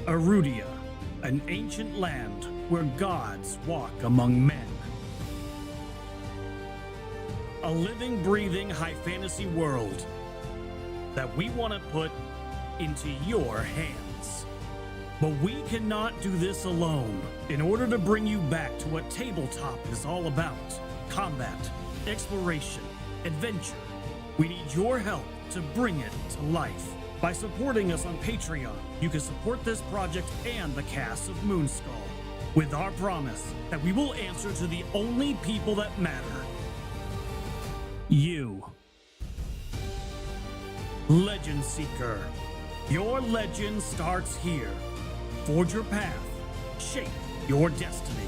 Erudia, an ancient land where gods walk among men. A living, breathing high fantasy world that we want to put into your hands. But we cannot do this alone. In order to bring you back to what tabletop is all about, combat, exploration, adventure, we need your help to bring it to life. By supporting us on Patreon, you can support this project and the cast of Moonskull, with our promise that we will answer to the only people that matter. You. Legend Seeker. Your legend starts here. Forge your path. Shape your destiny.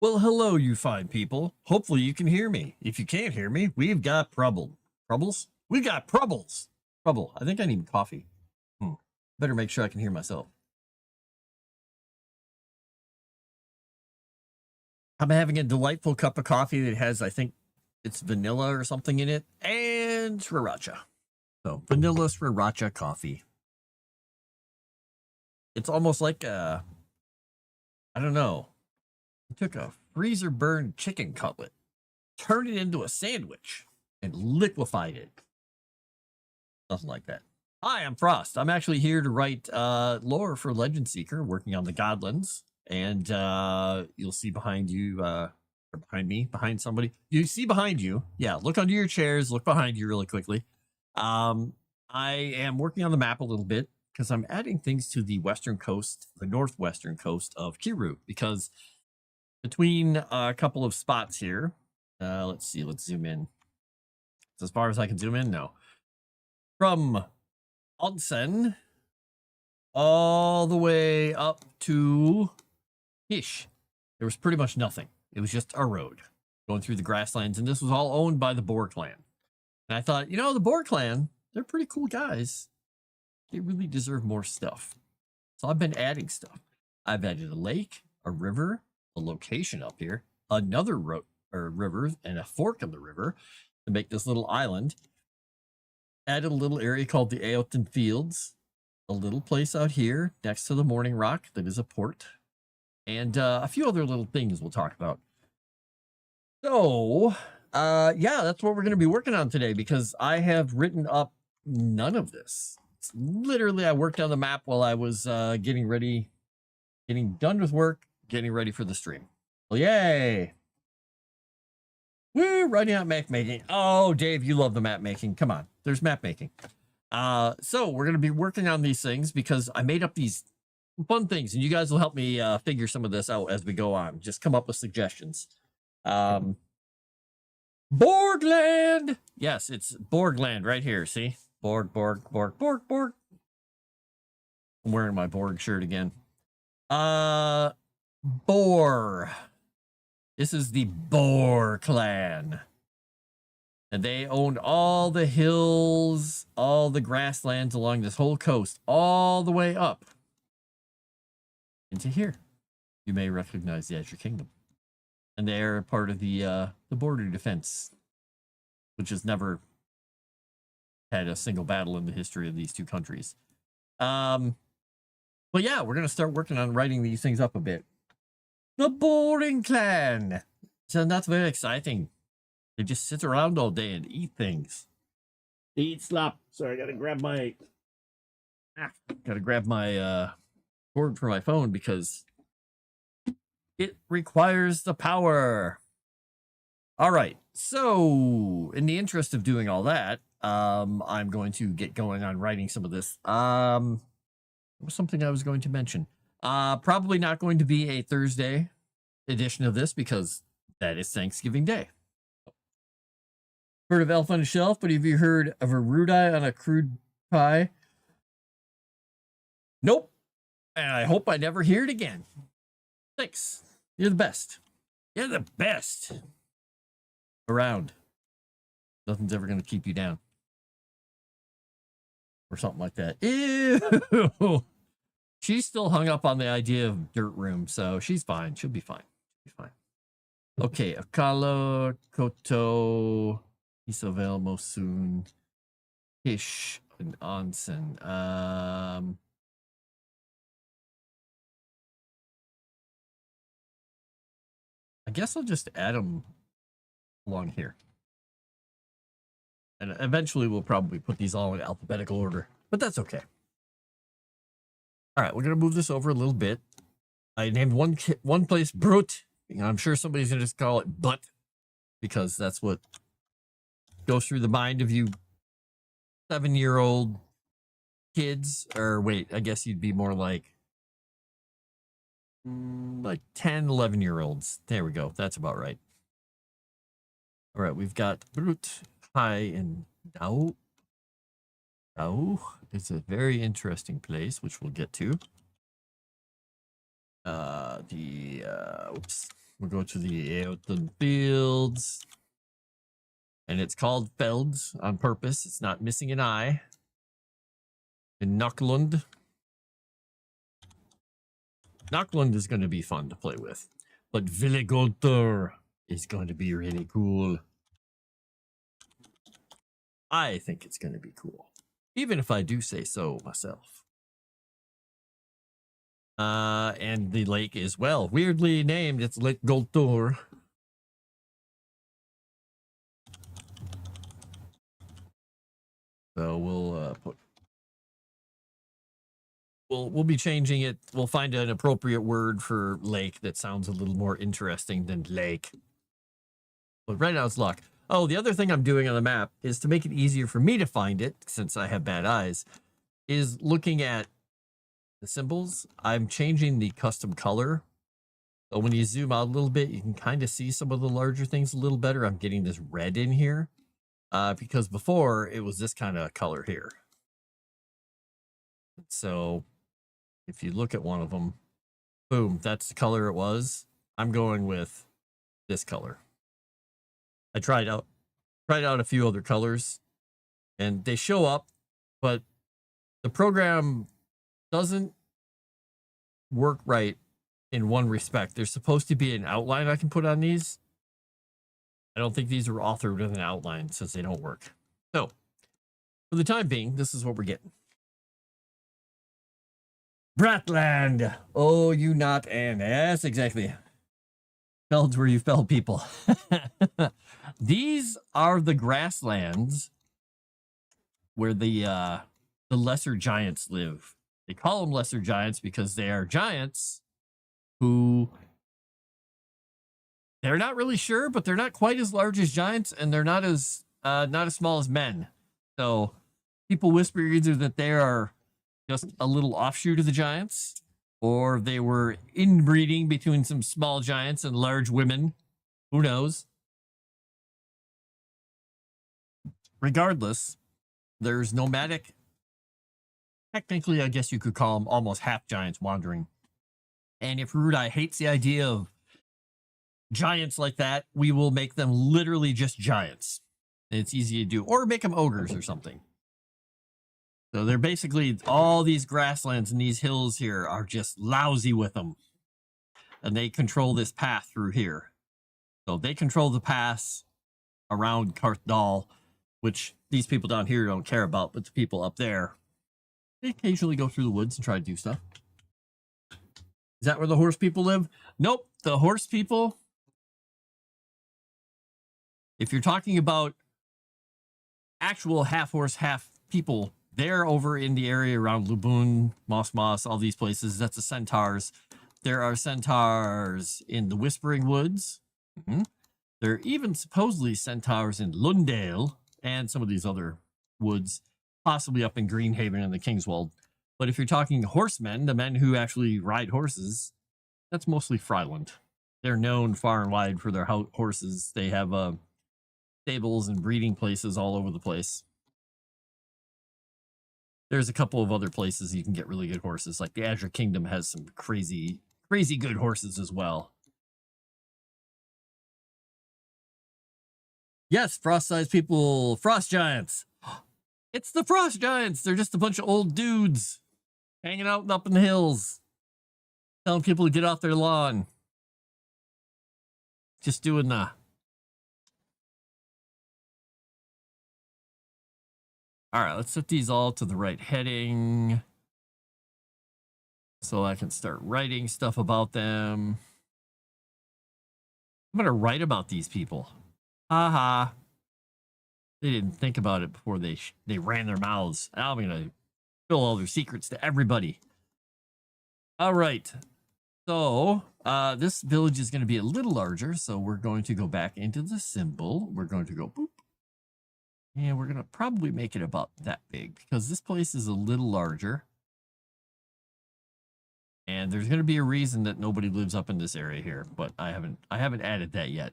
Well, hello, you fine people. Hopefully you can hear me. If you can't hear me, we've got troubles. We got troubles. Trouble. I think I need coffee. Better make sure I can hear myself. I'm having a delightful cup of coffee that has, I think it's vanilla or something in it, and sriracha. So, vanilla sriracha coffee. It's almost like I don't know. I took a freezer burned chicken cutlet, turned it into a sandwich, and liquefied it. Something like that. Hi, I'm Frost. I'm actually here to write lore for Legend Seeker, working on the Godlands. And you'll see behind you, or behind me, behind somebody. You see behind you. Yeah, look under your chairs, look behind you really quickly. I am working on the map a little bit because I'm adding things to the western coast, the northwestern coast of Kiru, because between a couple of spots here, let's see, let's zoom in. It's as far as I can zoom in, no. From Onsen all the way up to Hish, there was pretty much nothing. It was just a road going through the grasslands, and this was all owned by the Boar clan. And I thought, you know, the Boar clan, they're pretty cool guys. They really deserve more stuff. So I've been adding stuff. I've added a lake, a river, a location up here, another river, and a fork of the river to make this little island. Added a little area called the Aoten Fields, a little place out here next to the Morning Rock that is a port, and a few other little things we'll talk about. So, yeah, that's what we're going to be working on today, because I have written up none of this. It's literally, I worked on the map while I was getting done with work, getting ready for the stream. Well, yay! We're writing out map making. Oh, Dave, you love the map making. Come on, there's map making. So we're going to be working on these things because I made up these fun things, and you guys will help me figure some of this out as we go on. Just come up with suggestions. Borgland! Yes, it's Borgland right here. See? Borg. I'm wearing my Borg shirt again. Boar. This is the Boar clan. And they owned all the hills, all the grasslands along this whole coast, all the way up into here. You may recognize the Azure Kingdom. And they are part of the border defense, which has never had a single battle in the history of these two countries. But yeah, we're going to start working on writing these things up a bit. The Boring Clan. So not very exciting. They just sit around all day and eat things. They eat slop. Sorry, I gotta grab my cord for my phone because it requires the power. All right. So in the interest of doing all that, I'm going to get going on writing some of this. It was something I was going to mention. Probably not going to be a Thursday edition of this because that is Thanksgiving Day. Heard of Elf on a Shelf, but have you heard of Erudia on a crude pie? Nope. And I hope I never hear it again. Thanks. You're the best. You're the best around. Nothing's ever going to keep you down. Or something like that. Ew. She's still hung up on the idea of dirt room, so she's fine. She'll be fine. She'll be fine. Okay, Akala, Koto, Isavel, Mosun, Kish, and Onsen. I guess I'll just add them along here. And eventually we'll probably put these all in alphabetical order, but that's okay. All right, we're going to move this over a little bit. I named one place Brute. I'm sure somebody's going to just call it Butt because that's what goes through the mind of you 7-year-old kids. Or wait, I guess you'd be more like 10, 11-year-olds. There we go. That's about right. All right, we've got Brute, Hai, and Dao. Dao is a very interesting place, which we'll get to. Oops. We'll go to the Eoten Fields. And it's called Felds on purpose. It's not missing an I. In Nocklund. Nocklund is going to be fun to play with. But Villegolter is going to be really cool. I think it's going to be cool. Even if I do say so myself. And the lake is, well, weirdly named. It's Lake Goltor. So we'll be changing it. We'll find an appropriate word for lake that sounds a little more interesting than lake. But right now it's lock. Oh, the other thing I'm doing on the map is to make it easier for me to find it, since I have bad eyes, is looking at the symbols. I'm changing the custom color. So when you zoom out a little bit, you can kind of see some of the larger things a little better. I'm getting this red in here because before it was this kind of color here. So if you look at one of them, boom, that's the color it was. I'm going with this color. I tried out a few other colors and they show up, but the program doesn't work right in one respect. There's supposed to be an outline I can put on these. I don't think these are authored with an outline since they don't work. So for the time being, this is what we're getting. Bratland. Oh, you not and yes, exactly. Felds where you fell people. These are the grasslands where the lesser giants live. They call them lesser giants because they are giants who they're not really sure, but they're not quite as large as giants, and they're not as small as men. So people whisper either that they are just a little offshoot of the giants, or they were inbreeding between some small giants and large women. Who knows? Regardless, there's nomadic. Technically, I guess you could call them almost half giants wandering. And if Rudai hates the idea of giants like that, we will make them literally just giants. It's easy to do. Or make them ogres or something. So they're basically, all these grasslands and these hills here are just lousy with them. And they control this path through here. So they control the paths around Karthdal, which these people down here don't care about, but the people up there, they occasionally go through the woods and try to do stuff. Is that where the horse people live? Nope. The horse people If you're talking about actual half horse, half people, they're over in the area around Lubun, Moss, all these places. That's the centaurs. There are centaurs in the Whispering Woods. There are even supposedly centaurs in Lundale and some of these other woods, possibly up in Greenhaven and the Kingswold. But if you're talking horsemen, the men who actually ride horses, that's mostly Fryland. They're known far and wide for their horses. They have stables and breeding places all over the place. There's a couple of other places you can get really good horses. Like the Azure Kingdom has some crazy good horses as well. Yes, frost-sized people, frost giants. It's the frost giants. They're just a bunch of old dudes hanging out up in the hills, telling people to get off their lawn. Just doing the... All right, let's set these all to the right heading so I can start writing stuff about them. I'm going to write about these people. Haha. They didn't think about it before they ran their mouths. Now I'm going to spill all their secrets to everybody. All right. So this village is going to be a little larger. So we're going to go back into the symbol. We're going to go boop. And we're going to probably make it about that big because this place is a little larger. And there's going to be a reason that nobody lives up in this area here, but I haven't added that yet.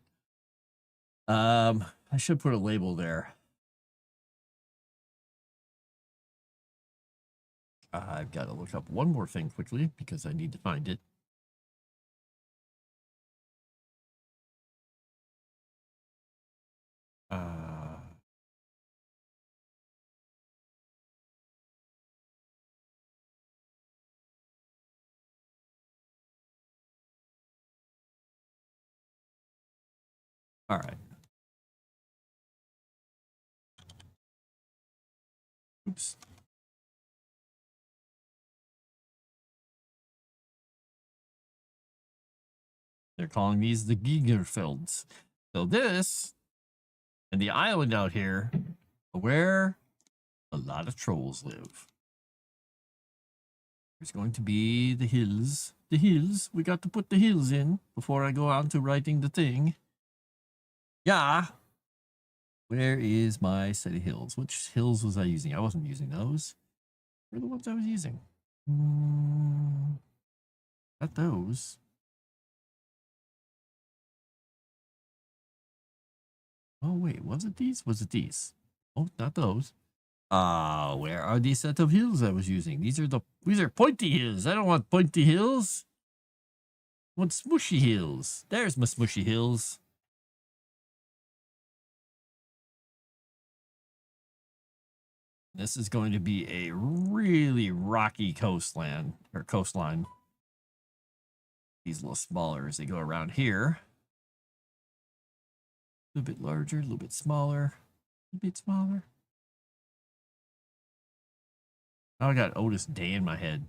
I should put a label there. I've got to look up one more thing quickly because I need to find it. All right. Oops. They're calling these the Gigerfelds. So this and the island out here where a lot of trolls live. There's going to be the hills. The hills. We got to put the hills in before I go on to writing the thing. Yeah. Where is my set of hills? Which hills was I using? I wasn't using those. Where are the ones I was using? Not those. Oh, wait. Was it these? Was it these? Oh, not those. Where are these set of hills I was using? These are pointy hills. I don't want pointy hills. I want smushy hills. There's my smushy hills. This is going to be a really rocky coastline. These a little smaller as they go around here. A little bit larger, a little bit smaller, a bit smaller. Oh, I got Otis Day in my head.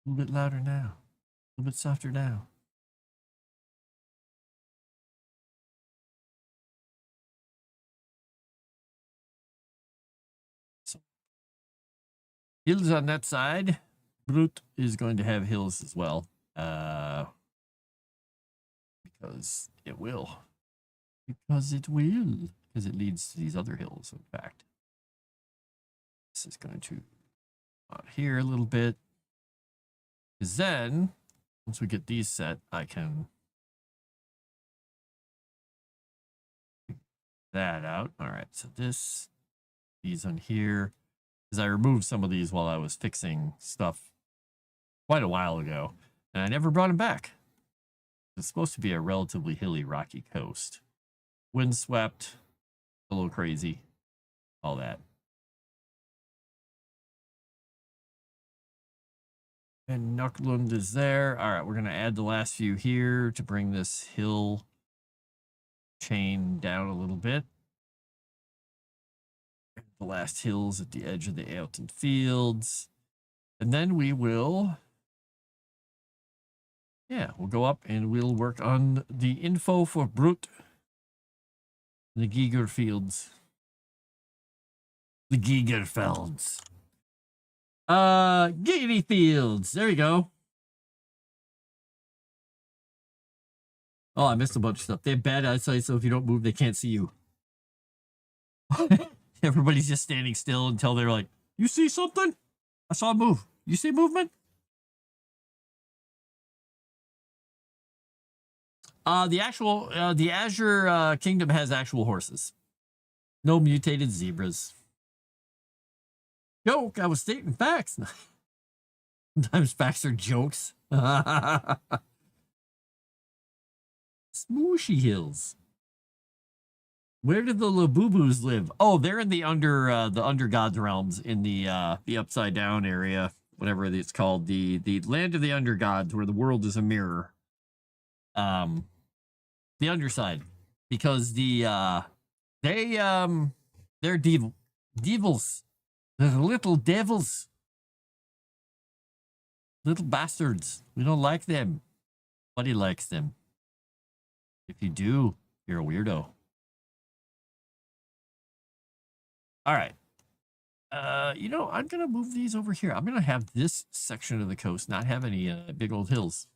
A little bit louder now. A little bit softer now. So, hills on that side. Brute is going to have hills as well. Because it will. Because it will. Because it leads to these other hills, in fact. This is going to out here a little bit. Because then, once we get these set, I can figure that out. All right, so these on here. Because I removed some of these while I was fixing stuff quite a while ago. And I never brought them back. It's supposed to be a relatively hilly, rocky coast. Windswept, a little crazy, all that. And Nucklund is there. All right, we're going to add the last few here to bring this hill chain down a little bit. The last hills at the edge of the Ailton Fields. And then we will... Yeah, we'll go up and we'll work on the info for Brute The Giger Fields. The Giger Fields. Giggity Fields. There you go. Oh, I missed a bunch of stuff. They have bad eyesight, so if you don't move, they can't see you. Everybody's just standing still until they're like, you see something? I saw a move. You see movement? The Azure Kingdom has actual horses. No mutated zebras. Joke, I was stating facts. Sometimes facts are jokes. Smooshy Hills. Where do the Labubus live? Oh, they're in the under God's realms, in the upside down area, whatever it's called, the land of the under gods, where the world is a mirror. The underside, because they're devils. They're little devils. Little bastards. We don't like them. Nobody likes them. If you do, you're a weirdo. All right. You know, I'm going to move these over here. I'm going to have this section of the coast not have any big old hills.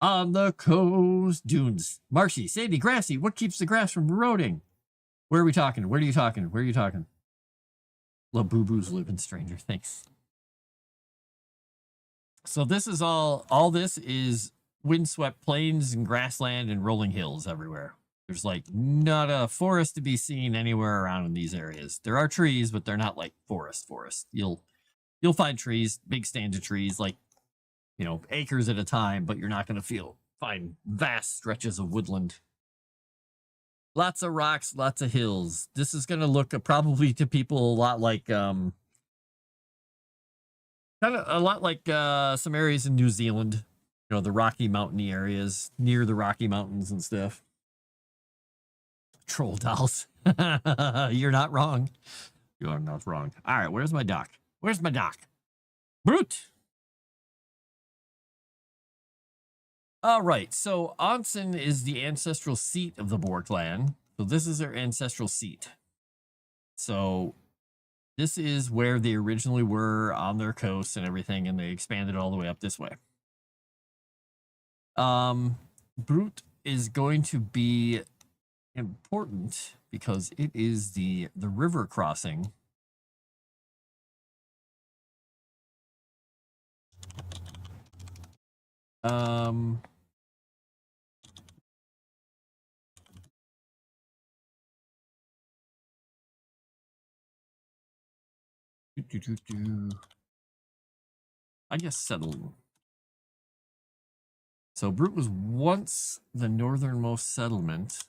On the coast dunes. Marshy, sandy, grassy. What keeps the grass from eroding? Where are we talking? Where are you talking? Where are you talking? Labubus live in Stranger Things. So this is all this is windswept plains and grassland and rolling hills everywhere. There's like not a forest to be seen anywhere around in these areas. There are trees, but they're not like forest. You'll find trees, big stands of trees, like, you know, acres at a time, but you're not going to find vast stretches of woodland. Lots of rocks, lots of hills. This is going to look probably to people a lot like kind of a lot like some areas in New Zealand, you know, the Rocky Mountainy areas near the Rocky Mountains and stuff. Troll dolls. You're not wrong. You are not wrong. All right, where's my dock? Where's my dock? Brute. All right, so Onsen is the ancestral seat of the Boar clan. So this is their ancestral seat. So this is where they originally were on their coast and everything, and they expanded all the way up this way. Brute is going to be important because it is the river crossing. I guess settled. So Brute was once the northernmost settlement.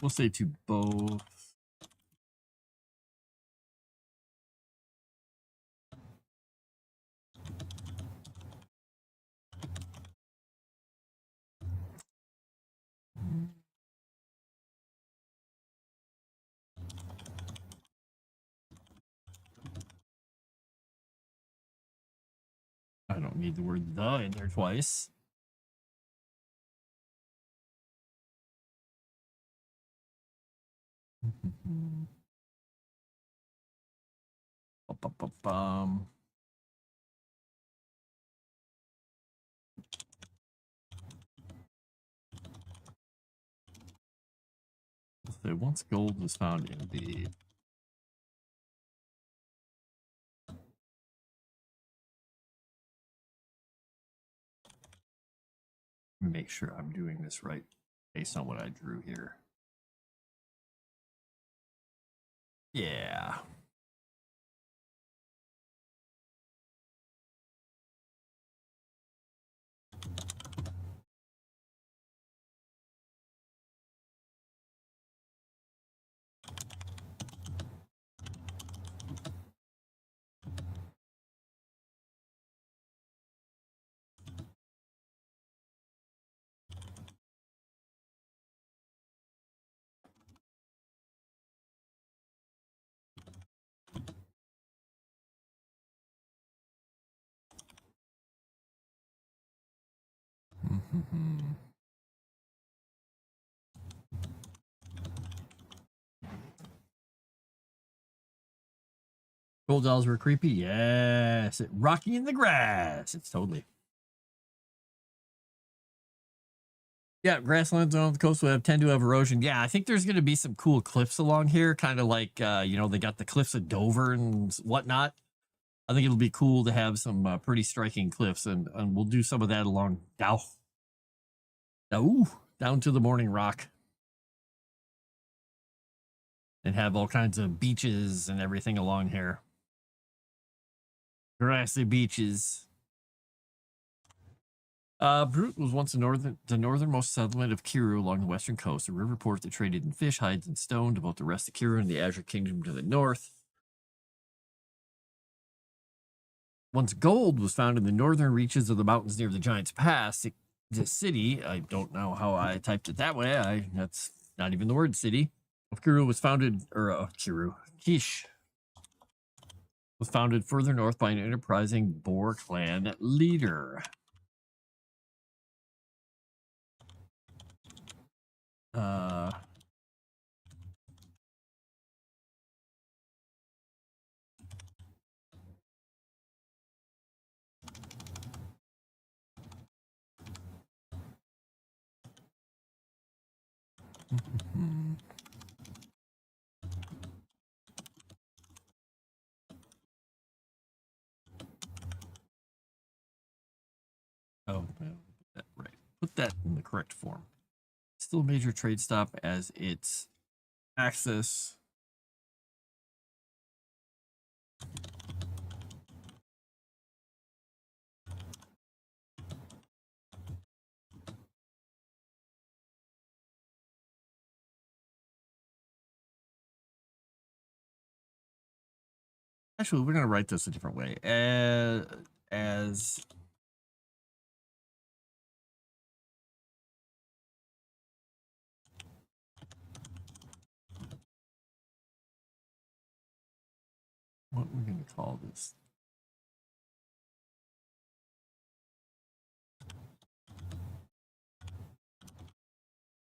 We'll say to both. I don't need the word "the" in there twice. So once gold was found in the make sure I'm doing this right based on what I drew here. Yeah. Gold dolls were creepy. Yes. Rocky in the grass. It's totally. Yeah, grasslands on the coast will tend to have erosion. Yeah, I think there's going to be some cool cliffs along here, kind of like, you know, they got the cliffs of Dover and whatnot. I think it'll be cool to have some pretty striking cliffs, and we'll do some of that along down to the Morning Rock. And have all kinds of beaches and everything along here. Grassy beaches. Brute was once the northernmost settlement of Kiru along the western coast, a river port that traded in fish, hides, and stone to both the rest of Kiru and the Azure Kingdom to the north. Once gold was found in the northern reaches of the mountains near the Giant's Pass, the city, I don't know how I typed it that way, that's not even the word city, of Kiru was founded, or Kish was founded further north by an enterprising Boar clan leader. Oh, right. Put that in the correct form. Still a major trade stop as its access. Actually, we're going to write this a different way. As what we're going to call this.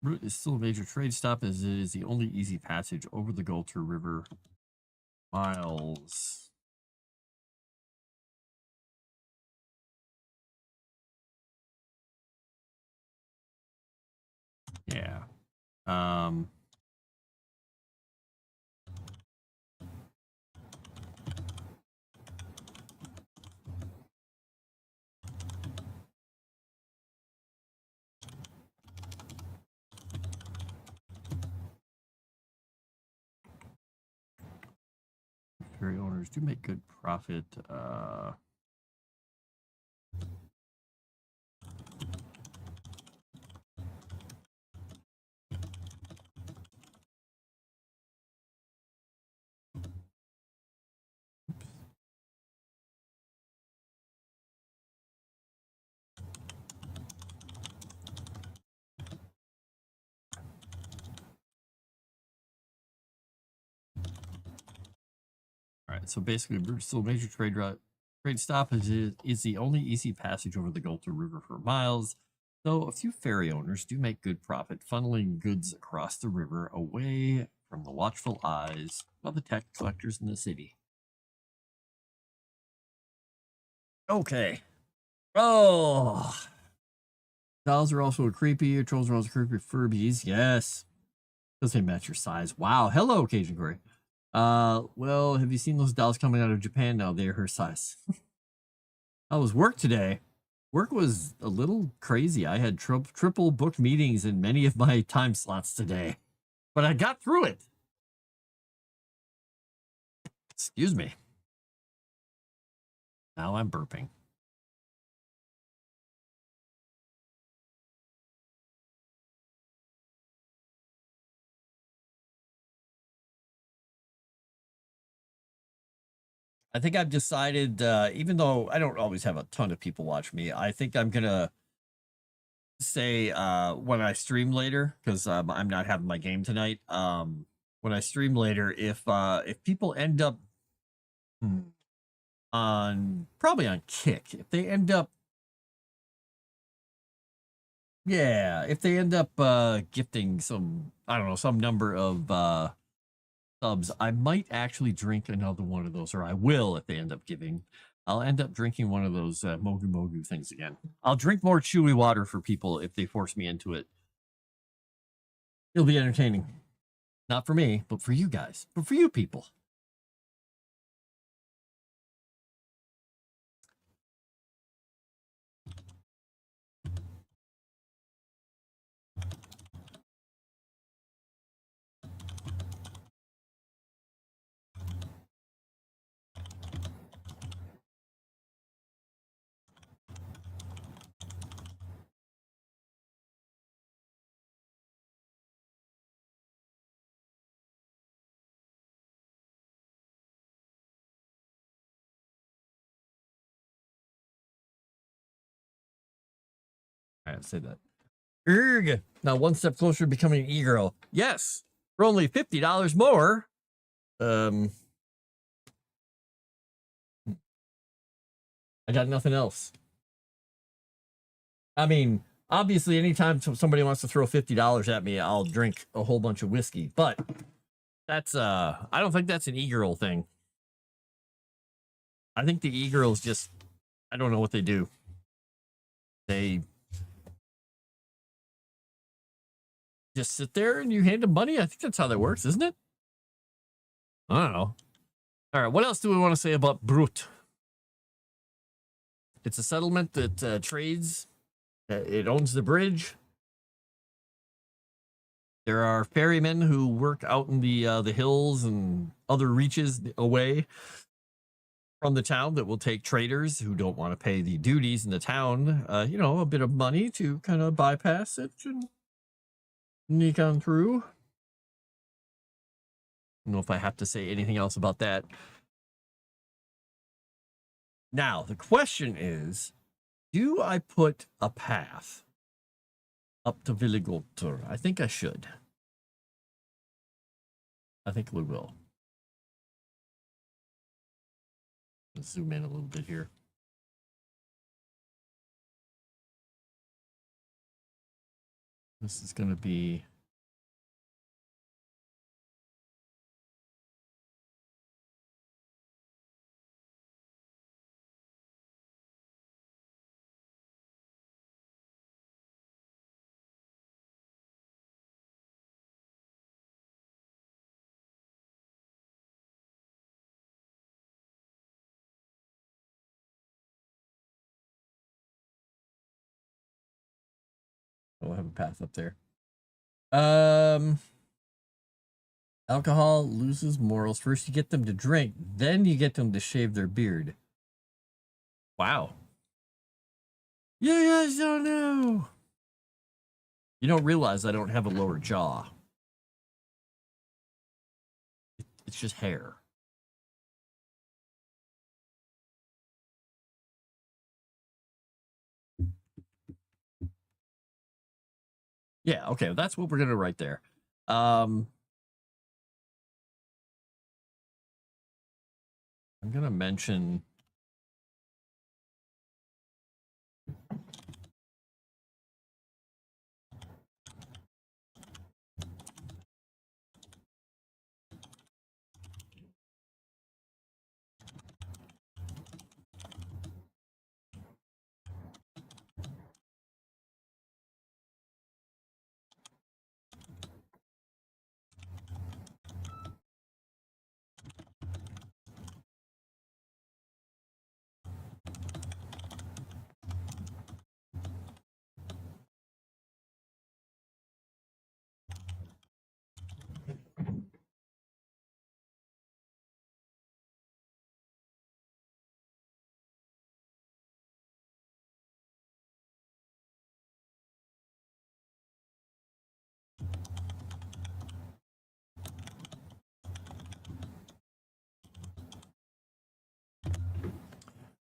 Route is still a major trade stop as it is the only easy passage over the Gulter River. Miles. Yeah. Ferry owners do make good profit. All right, so basically, still a major trade route. Trade stop is the only easy passage over the Gulter River for miles, though a few ferry owners do make good profit funneling goods across the river away from the watchful eyes of the tax collectors in the city. Okay. Oh. Dolls are also creepy. Trolls are also creepy. Furbies, yes. Does they match your size? Wow. Hello, Cajun Corey. Well, have you seen those dolls coming out of Japan now? They're her size. How was work today? Work was a little crazy. I had triple booked meetings in many of my time slots today, but I got through it. Excuse me. Now I'm burping. I think I've decided, even though I don't always have a ton of people watch me, I think I'm going to say when I stream later, because I'm not having my game tonight. When I stream later, if people end up probably on Kick, if they end up Yeah, if they end up gifting some, I don't know, some number of subs, I might actually drink another one of those, or I will if they end up giving. I'll end up drinking one of those Mogu Mogu things again. I'll drink more chewy water for people if they force me into it. It'll be entertaining. Not for me, but for you guys. But for you people. All right, say that. Erg. Now one step closer to becoming an e-girl. Yes. For only $50 more. I got nothing else. I mean, obviously, anytime somebody wants to throw $50 at me, I'll drink a whole bunch of whiskey. But that's I don't think that's an e-girl thing. I think the e-girls just, I don't know what they do. They just sit there and you hand them money. I think that's how that works, isn't it? I don't know. All right, what else do we want to say about Brut? It's a settlement that trades. It owns the bridge. There are ferrymen who work out in the hills and other reaches away from the town that will take traders who don't want to pay the duties in the town, you know, a bit of money to kind of bypass it and sneak on through. I don't know if I have to say anything else about that. Now, the question is, do I put a path up to Villigolter? I think I should. I think we will. Let's zoom in a little bit here. This is going to be... We'll have a path up there. Alcohol loses morals. First you get them to drink, then you get them to shave their beard. Wow. You guys don't know. You don't realize I don't have a lower jaw. It's just hair. Yeah, okay, that's what we're gonna write there. I'm gonna mention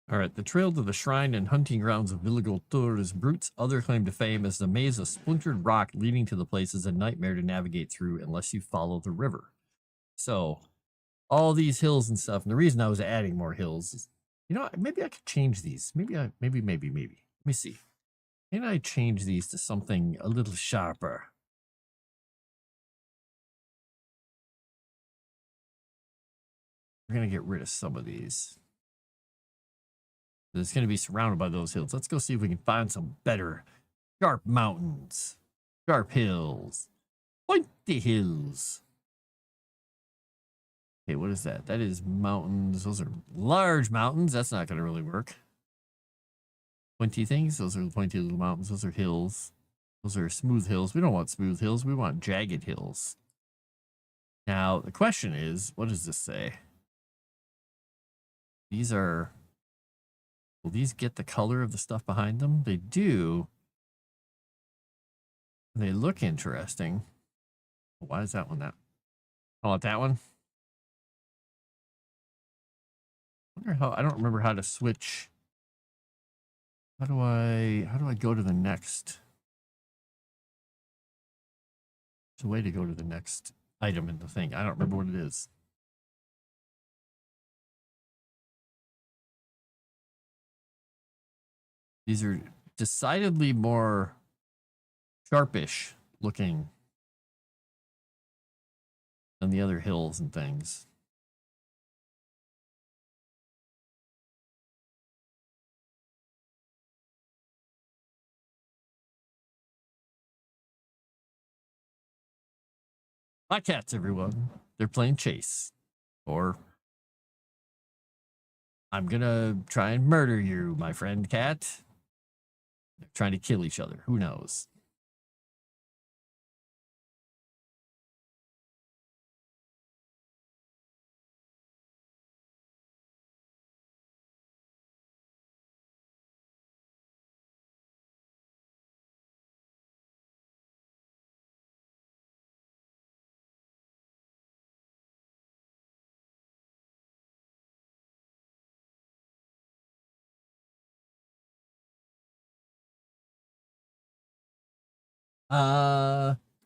all right, the trail to the shrine and hunting grounds of Villigoltur is Brute's other claim to fame as the maze of splintered rock leading to the place is a nightmare to navigate through unless you follow the river. So, all these hills and stuff, and the reason I was adding more hills is, you know, maybe I could change these. Maybe. Let me see. Can I change these to something a little sharper? We're going to get rid of some of these. It's going to be surrounded by those hills. Let's go see if we can find some better sharp mountains, sharp hills, pointy hills. Okay, what is that? That is mountains. Those are large mountains. That's not going to really work. Pointy things. Those are the pointy little mountains. Those are hills. Those are smooth hills. We don't want smooth hills. We want jagged hills. Now, the question is, what does this say? These are... Will these get the color of the stuff behind them? They do. They look interesting. Why is that one that? I want that one. I wonder how, I don't remember how to switch. How do I go to the next? There's a way to go to the next item in the thing. I don't remember what it is. These are decidedly more sharpish looking than the other hills and things. My cats, everyone. They're playing chase. Or I'm gonna try and murder you, my friend cat. They're trying to kill each other. Who knows?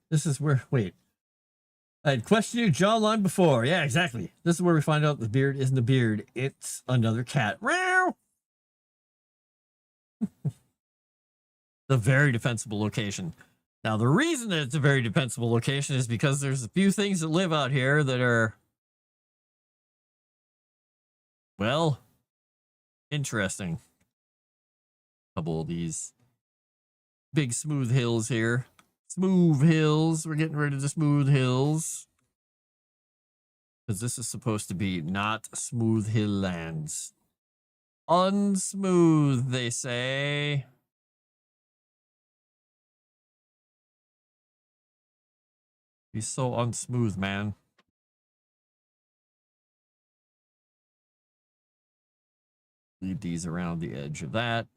This is where, wait. I'd questioned you jawline before. Yeah, exactly. This is where we find out the beard isn't a beard. It's another cat. Meow. The very defensible location. Now, the reason that it's a very defensible location is because there's a few things that live out here that are, well, interesting. A couple of these big smooth hills here. Smooth hills. We're getting rid of the smooth hills. Because this is supposed to be not smooth hill lands. Unsmooth, they say. He's so unsmooth, man. Leave these around the edge of that.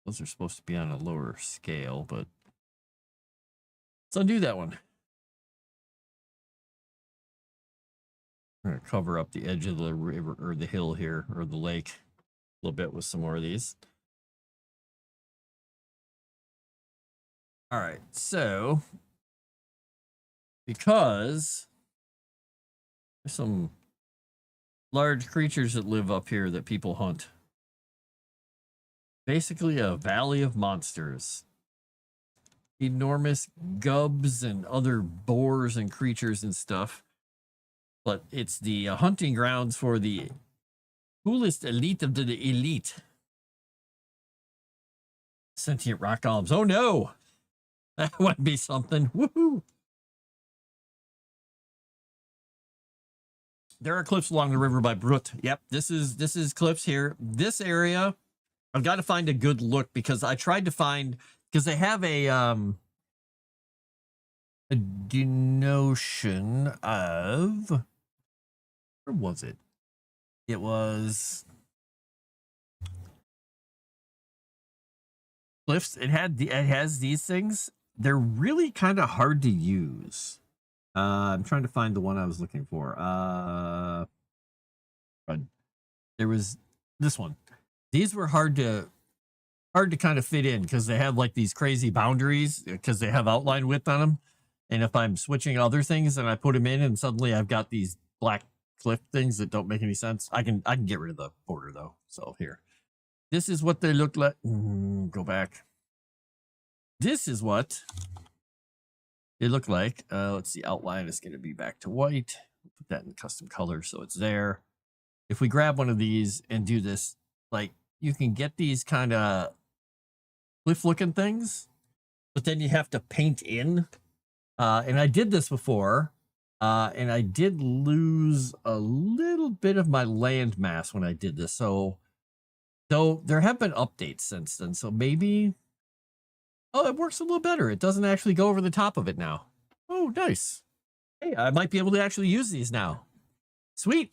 Those are supposed to be on a lower scale, but let's undo that one. I'm going to cover up the edge of the river or the hill here, or the lake, a little bit with some more of these. All right, so because there's some large creatures that live up here that people hunt. Basically a valley of monsters. Enormous gubs and other boars and creatures and stuff. But it's the hunting grounds for the coolest elite of the elite. Sentient rock golems. Oh no! That would be something. Woohoo! There are cliffs along the river by Brut. Yep, this is cliffs here. This area, I've got to find a good look because I tried to find, because they have a denotion of, where was it? It was cliffs. It has these things. They're really kind of hard to use. I'm trying to find the one I was looking for. There was this one. These were hard to kind of fit in because they have like these crazy boundaries because they have outline width on them. And if I'm switching other things and I put them in and suddenly I've got these black cliff things that don't make any sense. I can get rid of the border though. So here, this is what they look like. Go back. This is what they look like. Let's see, outline is going to be back to white. Put that in custom color so it's there. If we grab one of these and do this, like you can get these kind of cliff looking things, but then you have to paint in. And I did this before, and I did lose a little bit of my land mass when I did this. So there have been updates since then. So maybe, oh, it works a little better. It doesn't actually go over the top of it now. Oh, nice. Hey, I might be able to actually use these now. Sweet.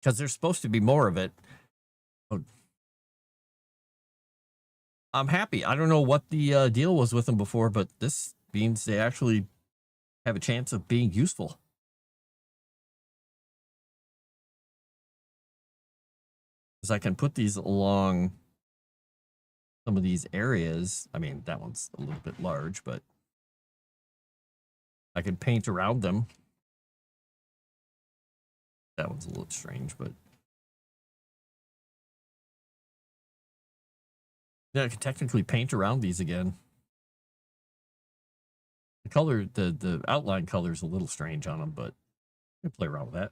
Because there's supposed to be more of it. Oh. I'm happy. I don't know what the deal was with them before, but this means they actually have a chance of being useful. Because I can put these along some of these areas. I mean, that one's a little bit large, but I can paint around them. That one's a little strange, but yeah, I can technically paint around these again. The color, the outline color is a little strange on them, but I can play around with that.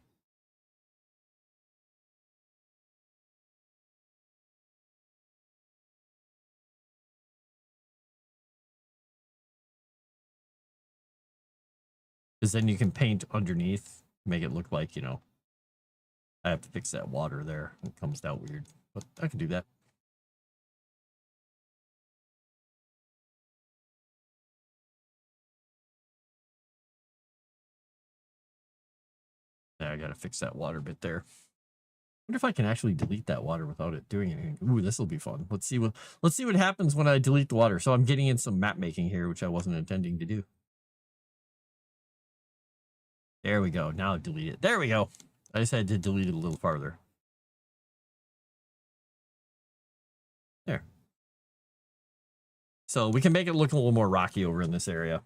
Because then you can paint underneath, make it look like, you know, I have to fix that water there. It comes out weird, but I can do that. Yeah, I got to fix that water bit there. I wonder if I can actually delete that water without it doing anything. Ooh, this will be fun. Let's see what happens when I delete the water. So I'm getting in some map making here, which I wasn't intending to do. There we go. Now delete it. There we go. I just had to delete it a little farther. There. So we can make it look a little more rocky over in this area.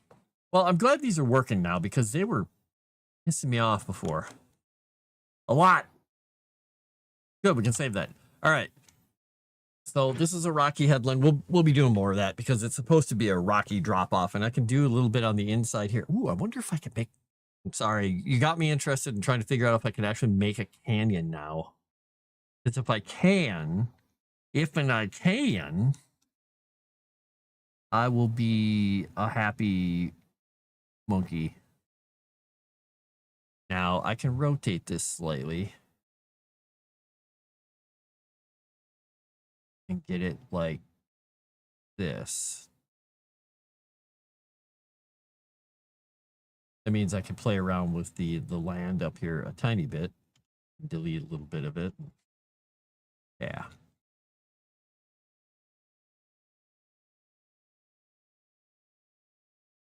Well, I'm glad these are working now because they were pissing me off before. A lot. Good, we can save that. All right. So this is a rocky headland. We'll be doing more of that because it's supposed to be a rocky drop off, and I can do a little bit on the inside here. Ooh, I wonder if I can make. I'm sorry, you got me interested in trying to figure out if I can actually make a canyon now. Because if I can, I will be a happy monkey. Now I can rotate this slightly and get it like this. That means I can play around with the land up here a tiny bit, delete a little bit of it. Yeah.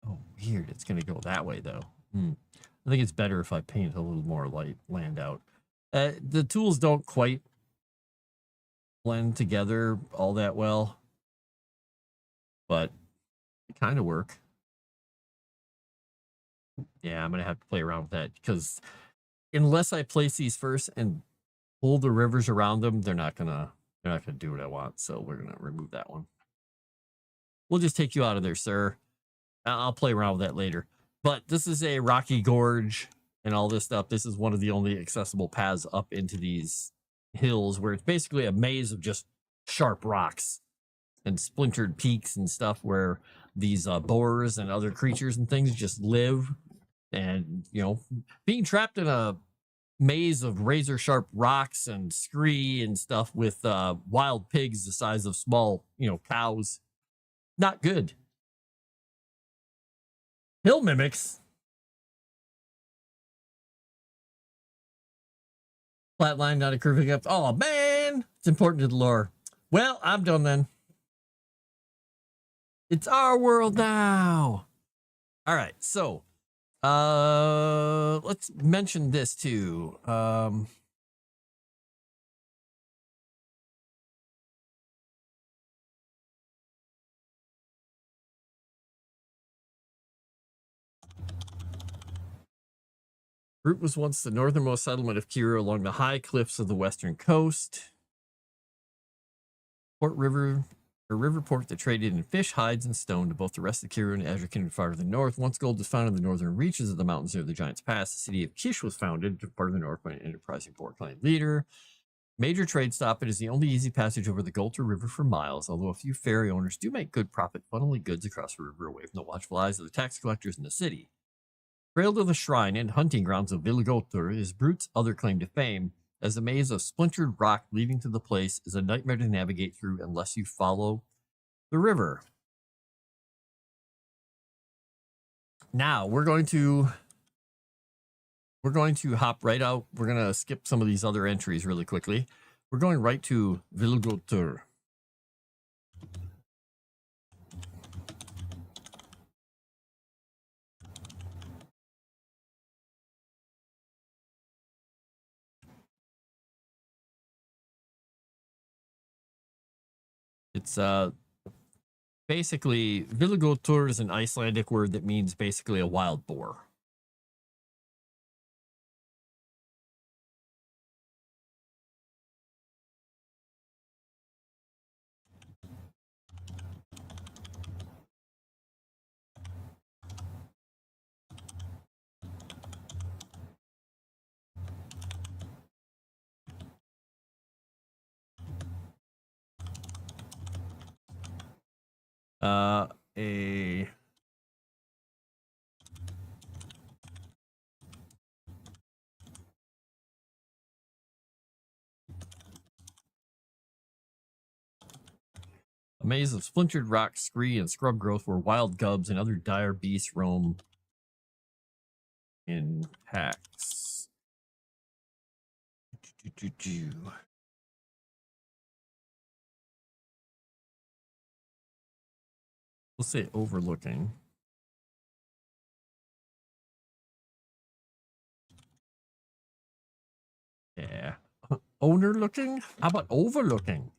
Oh, weird. It's going to go that way, though. I think it's better if I paint a little more light land out. The tools don't quite blend together all that well, but they kind of work. Yeah, I'm going to have to play around with that because unless I place these first and pull the rivers around them, they're not gonna do what I want. So we're going to remove that one. We'll just take you out of there, sir. I'll play around with that later. But this is a rocky gorge and all this stuff. This is one of the only accessible paths up into these hills where it's basically a maze of just sharp rocks and splintered peaks and stuff where these boars and other creatures and things just live. And, you know, being trapped in a maze of razor sharp rocks and scree and stuff with wild pigs the size of small, you know, cows, not good. Hill mimics. Flatline, not a curving up. Oh, man. It's important to the lore. Well, I'm done then. It's our world now. All right. So, let's mention this too. Root was once the northernmost settlement of Kira along the high cliffs of the western coast. Port River, a river port that traded in fish, hides, and stone to both the rest of Kira and Azure Kingdom farther to the north. Once gold was found in the northern reaches of the mountains near the Giant's Pass, the city of Kish was founded to part of the north by an enterprising port clan leader. Major trade stop, it is the only easy passage over the Golter River for miles, although a few ferry owners do make good profit funneling goods across the river away from the watchful eyes of the tax collectors in the city. Trail to the shrine and hunting grounds of Villigolter is Brute's other claim to fame, as the maze of splintered rock leading to the place is a nightmare to navigate through unless you follow the river. Now we're going to hop right out. We're going to skip some of these other entries really quickly. We're going right to Villigolter. It's basically, Villigolter is an Icelandic word that means basically a wild boar. A maze of splintered rock, scree, and scrub growth where wild gubs and other dire beasts roam in packs. We'll say overlooking. Yeah. Owner looking? How about overlooking?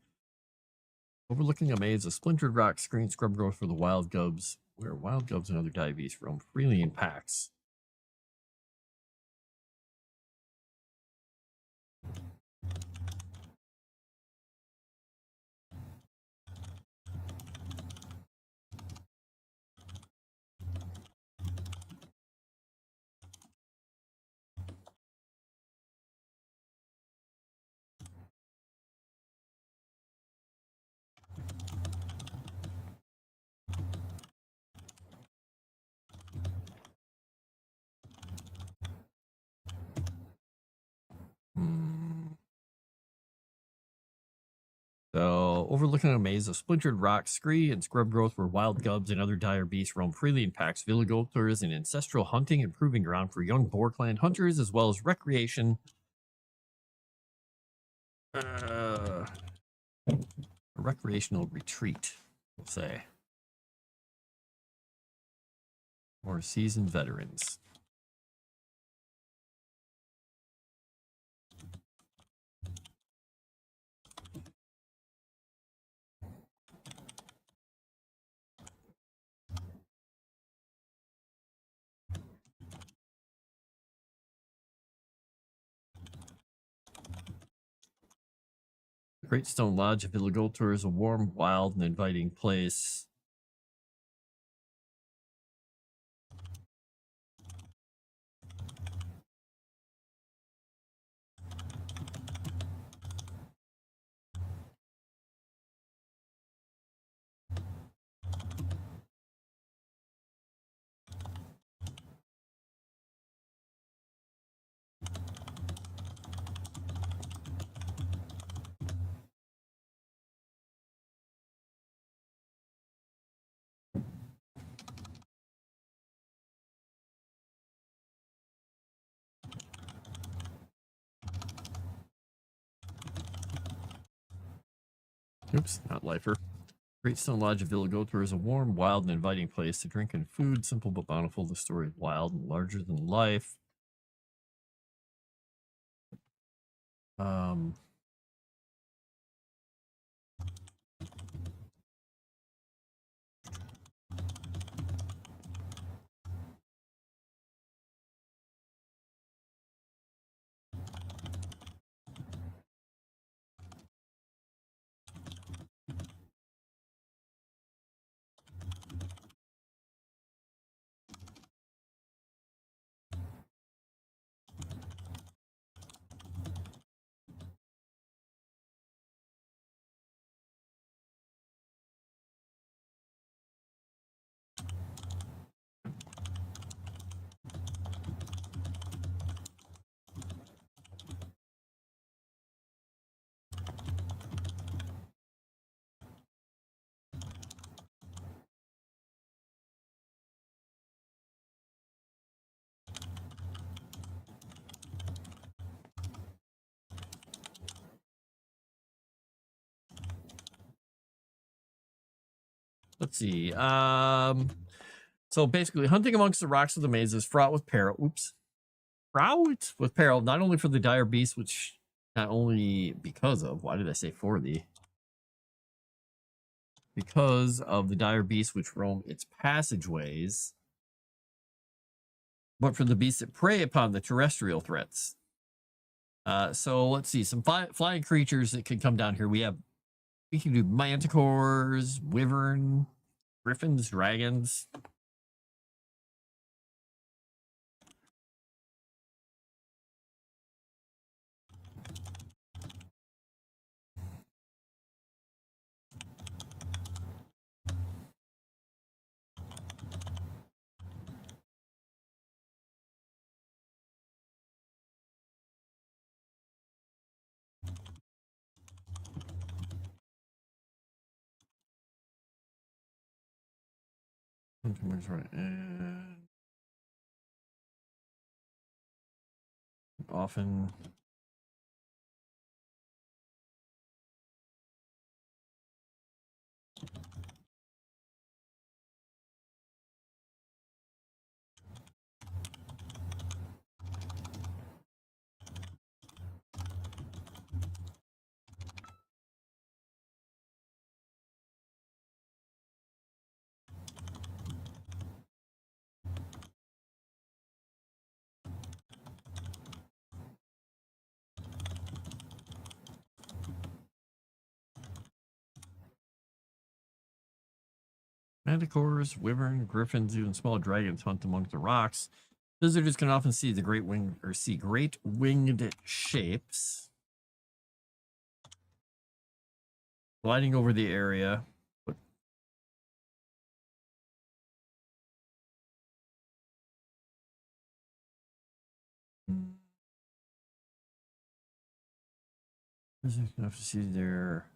Overlooking a maze of splintered rock, screen, scrub growth for the wild gubs, where wild gubs and other dire beasts roam freely in packs. So, overlooking a maze of splintered rock, scree, and scrub growth where wild gubs and other dire beasts roam freely in packs, Villigolter is an ancestral hunting and proving ground for young boar clan hunters, as well as recreation. A recreational retreat, we'll say. Or seasoned veterans. The Great Stone Lodge of Villigolter is a warm, wild, and inviting place. Oops, not lifer. Great Stone Lodge of Villigolter is a warm, wild, and inviting place to drink and food, simple but bountiful. The story is wild and larger than life. Let's see. So basically, hunting amongst the rocks of the maze is fraught with peril. Oops. Fraught with peril, not only for the dire beast, which not only because of, why did I say for the? Because of the dire beasts which roam its passageways, but for the beasts that prey upon the terrestrial threats. So let's see, some flying creatures that can come down here. We can do manticores, wyvern, griffins, dragons. Right. And often. Manticores, wyvern, griffins, even small dragons hunt among the rocks. Visitors can often see the great winged shapes gliding over the area. Visitors can often see their,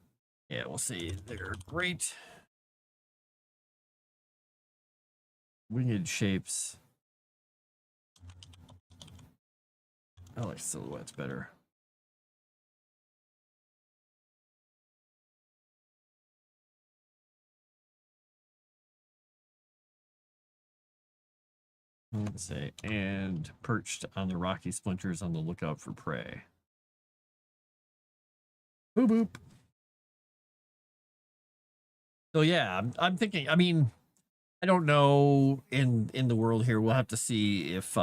yeah, we'll see their great winged shapes. I like silhouettes better. Let's say, and perched on the rocky splinters on the lookout for prey. Boop boop. So yeah, I'm thinking. I mean, I don't know in the world here. We'll have to see if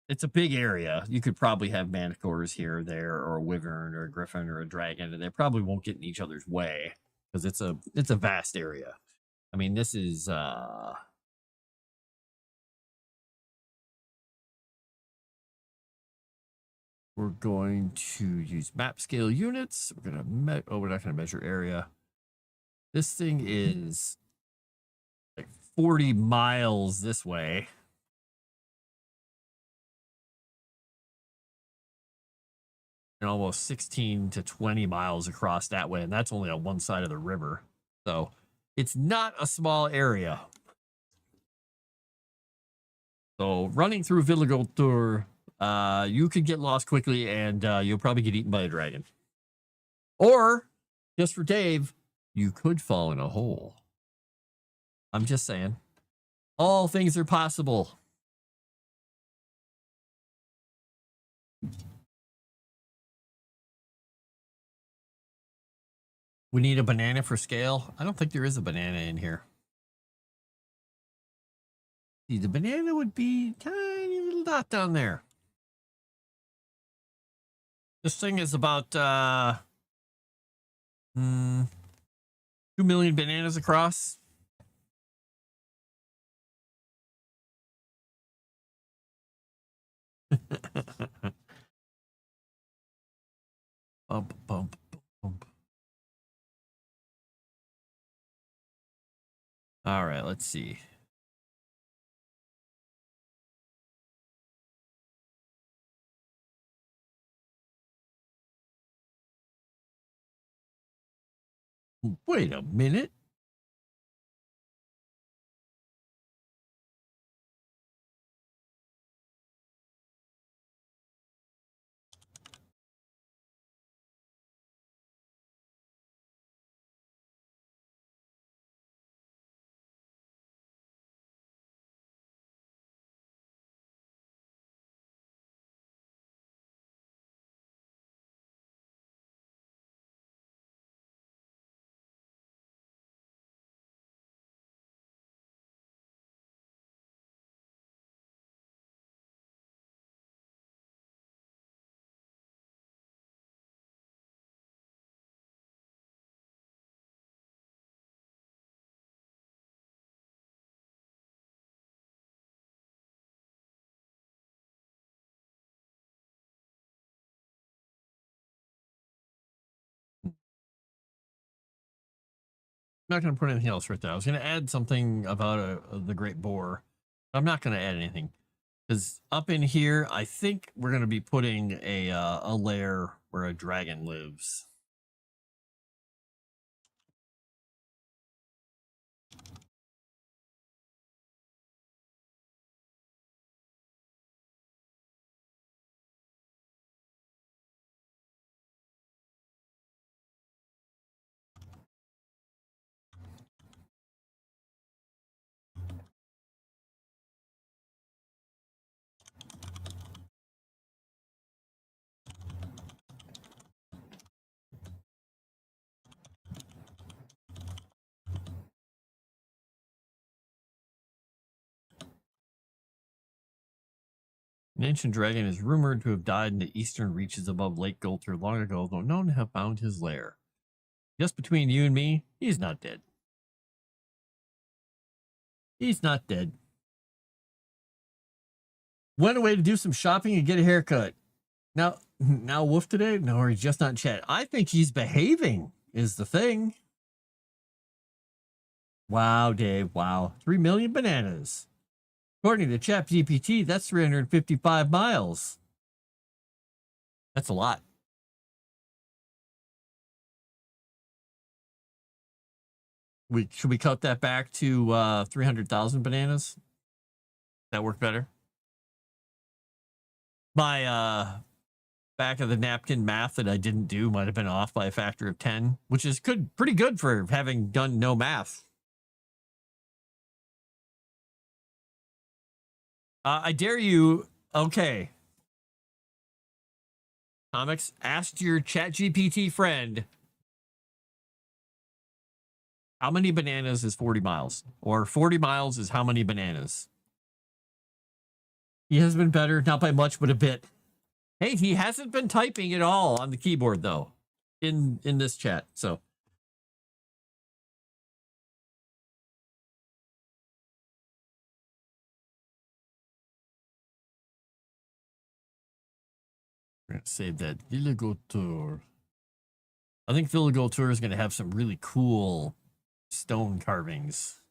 it's a big area. You could probably have manticores here, there, or a wyvern, or a griffin, or a dragon, and they probably won't get in each other's way because it's a vast area. I mean, this is we're going to use map scale units. We're gonna we're not gonna measure area. This thing is like 40 miles this way. And almost 16 to 20 miles across that way. And that's only on one side of the river. So it's not a small area. So running through Villigultur, you could get lost quickly and you'll probably get eaten by a dragon. Or, just for Dave, you could fall in a hole. I'm just saying. All things are possible. We need a banana for scale. I don't think there is a banana in here. See, the banana would be tiny little dot down there. This thing is about 2 million bananas across. Bump, bump, bump. All right, let's see. Wait a minute. not going to put anything else right there. I was going to add something about the great boar. I'm not going to add anything because up in here, I think we're going to be putting a lair where a dragon lives. An ancient dragon is rumored to have died in the eastern reaches above Lake Gulter long ago, though known to have found his lair. Just between you and me, he's not dead. He's not dead. Went away to do some shopping and get a haircut. Now Wolf today? No, or he's just not in chat. I think he's behaving is the thing. Wow, Dave. Wow. 3 million bananas. According to ChatGPT, that's 355 miles. That's a lot. Should we cut that back to 300,000 bananas? That work better? My back of the napkin math that I didn't do might have been off by a factor of 10, which is pretty good for having done no math. I dare you. Okay. Comics, asked your ChatGPT friend, how many bananas is 40 miles? Or 40 miles is how many bananas? He has been better, not by much, but a bit. Hey, he hasn't been typing at all on the keyboard, though, in this chat. So. We're going to save that Villegautour. I think Villegautour is going to have some really cool stone carvings.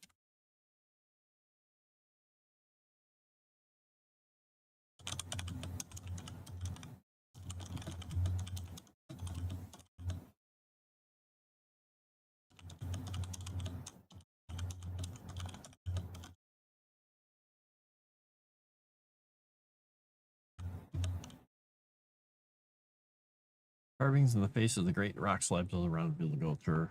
Carvings in the face of the great rock slabs all around Villegautour.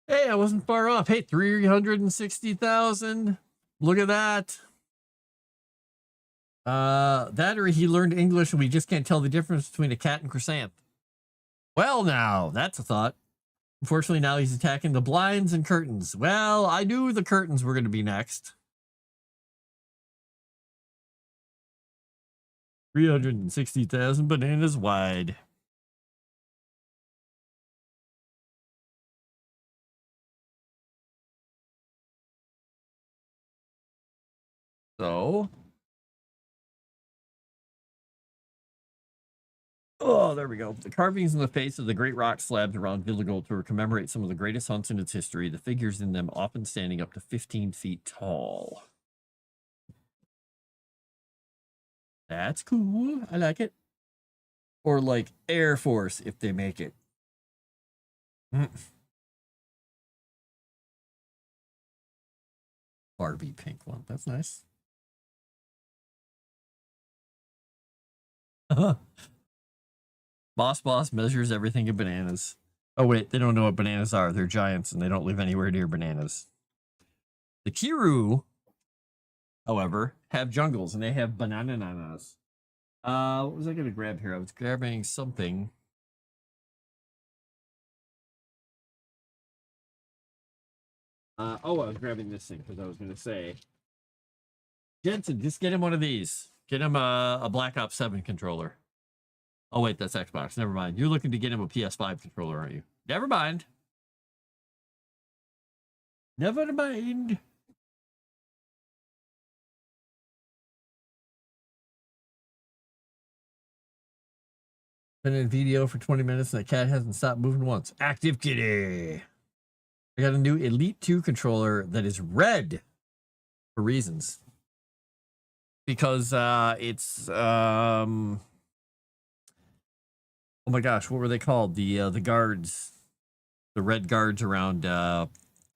Hey, I wasn't far off. Hey, 360,000. Look at that. That or he learned English and we just can't tell the difference between a cat and croissant. Well, now, that's a thought. Unfortunately, now he's attacking the blinds and curtains. Well, I knew the curtains were going to be next. 360,000 bananas wide. So, oh, there we go. The carvings in the face of the great rock slabs around Villegautour commemorate some of the greatest hunts in its history, the figures in them often standing up to 15 feet tall. That's cool. I like it. Or like Air Force if they make it. Barbie pink one. That's nice. Boss measures everything in bananas. Oh, wait. They don't know what bananas are. They're giants and they don't live anywhere near bananas. The Kiru, however, have jungles and they have banananas. What was I going to grab here? I was grabbing something. I was grabbing this thing because I was going to say, Jensen, just get him one of these. Get him a Black Ops 7 controller. Oh, wait, that's Xbox. Never mind. You're looking to get him a PS5 controller, aren't you? Never mind. Never mind. Been in video for 20 minutes and the cat hasn't stopped moving once. Active kitty. I got a new Elite 2 controller that is red for reasons. Because it's oh my gosh, what were they called? The guards, the red guards around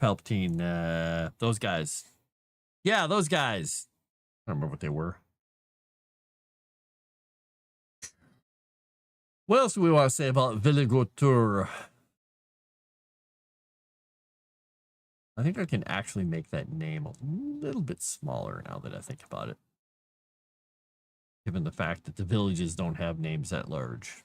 Palpatine, those guys. Yeah, those guys. I don't remember what they were. What else do we want to say about Villigotur? I think I can actually make that name a little bit smaller now that I think about it. Given the fact that the villages don't have names at large.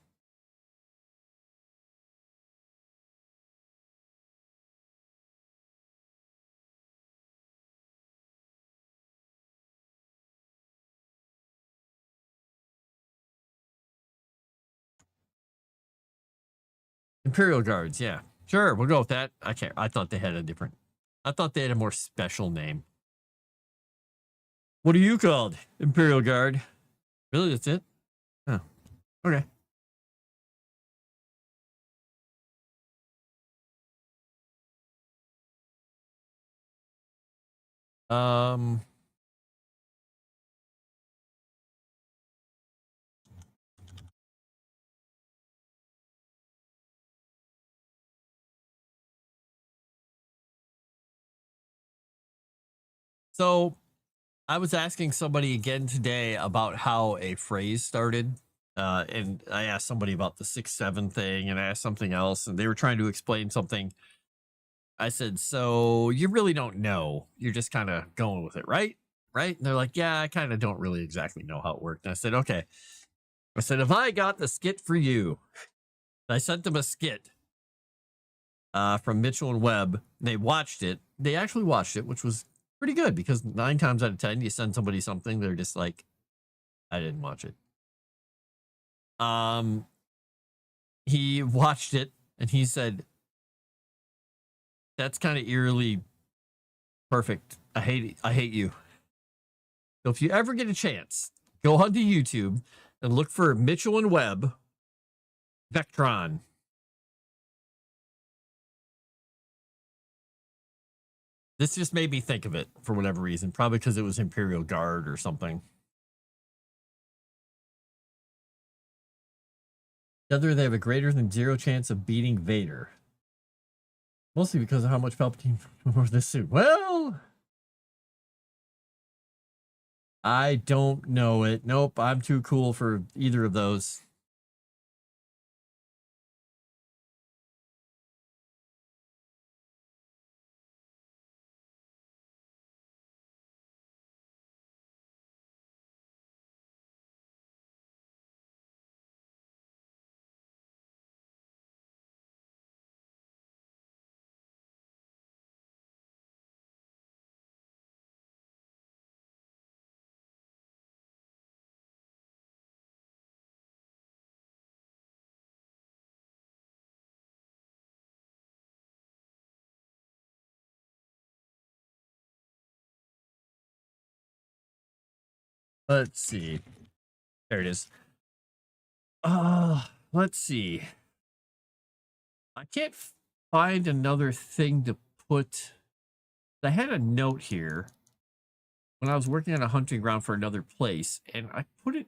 Imperial Guards, yeah. Sure, we'll go with that. I can't. I thought they had a different. I thought they had a more special name. What are you called? Imperial Guard. Really? That's it? Oh, okay. Um. So I was asking somebody again today about how a phrase started. And I asked somebody about the 6-7 thing and I asked something else, and they were trying to explain something. I said, so you really don't know. You're just kind of going with it, right? Right? And they're like, yeah, I kind of don't really exactly know how it worked. And I said, okay. I said, if I got the skit for you, I sent them a skit from Mitchell and Webb. They watched it. They actually watched it, which was pretty good because 9 times out of 10, you send somebody something, they're just like, I didn't watch it. He watched it and he said, that's kind of eerily perfect. I hate you. So if you ever get a chance, go onto YouTube and look for Mitchell and Webb Vectron. This just made me think of it for whatever reason, probably because it was Imperial Guard or something. Together, they have a greater than 0 chance of beating Vader. Mostly because of how much Palpatine wore this suit. Well, I don't know it. Nope, I'm too cool for either of those. Let's see. There it is. Let's see. I can't find another thing to put. I had a note here when I was working on a hunting ground for another place, and I put it